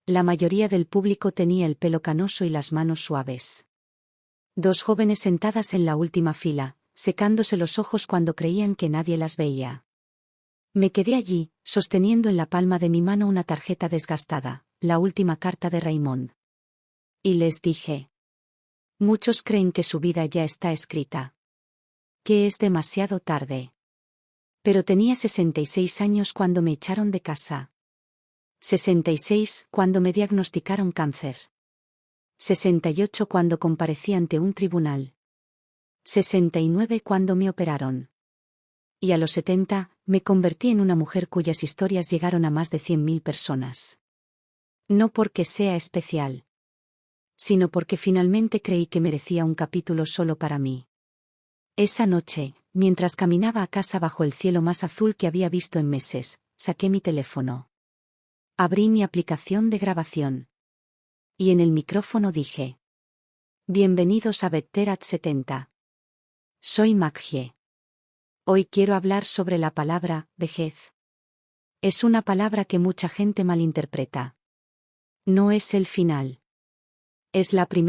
La mayoría del público tenía el pelo canoso y las manos suaves. 2 jóvenes sentadas en la última fila, secándose los ojos cuando creían que nadie las veía. Me quedé allí, sosteniendo en la palma de mi mano una tarjeta desgastada, la última carta de Raymond. Y les dije. Muchos creen que su vida ya está escrita. Que es demasiado tarde. Pero tenía 66 años cuando me echaron de casa. 66 cuando me diagnosticaron cáncer. 68 cuando comparecí ante un tribunal. 69 cuando me operaron. Y a los 70, me convertí en una mujer cuyas historias llegaron a más de 100.000 personas. No porque sea especial, sino porque finalmente creí que merecía un capítulo solo para mí. Esa noche, mientras caminaba a casa bajo el cielo más azul que había visto en meses, saqué mi teléfono. Abrí mi aplicación de grabación. Y en el micrófono dije: Bienvenidos a Betterat 70. Soy Maggie. Hoy quiero hablar sobre la palabra vejez. Es una palabra que mucha gente malinterpreta. No es el final. Es la primera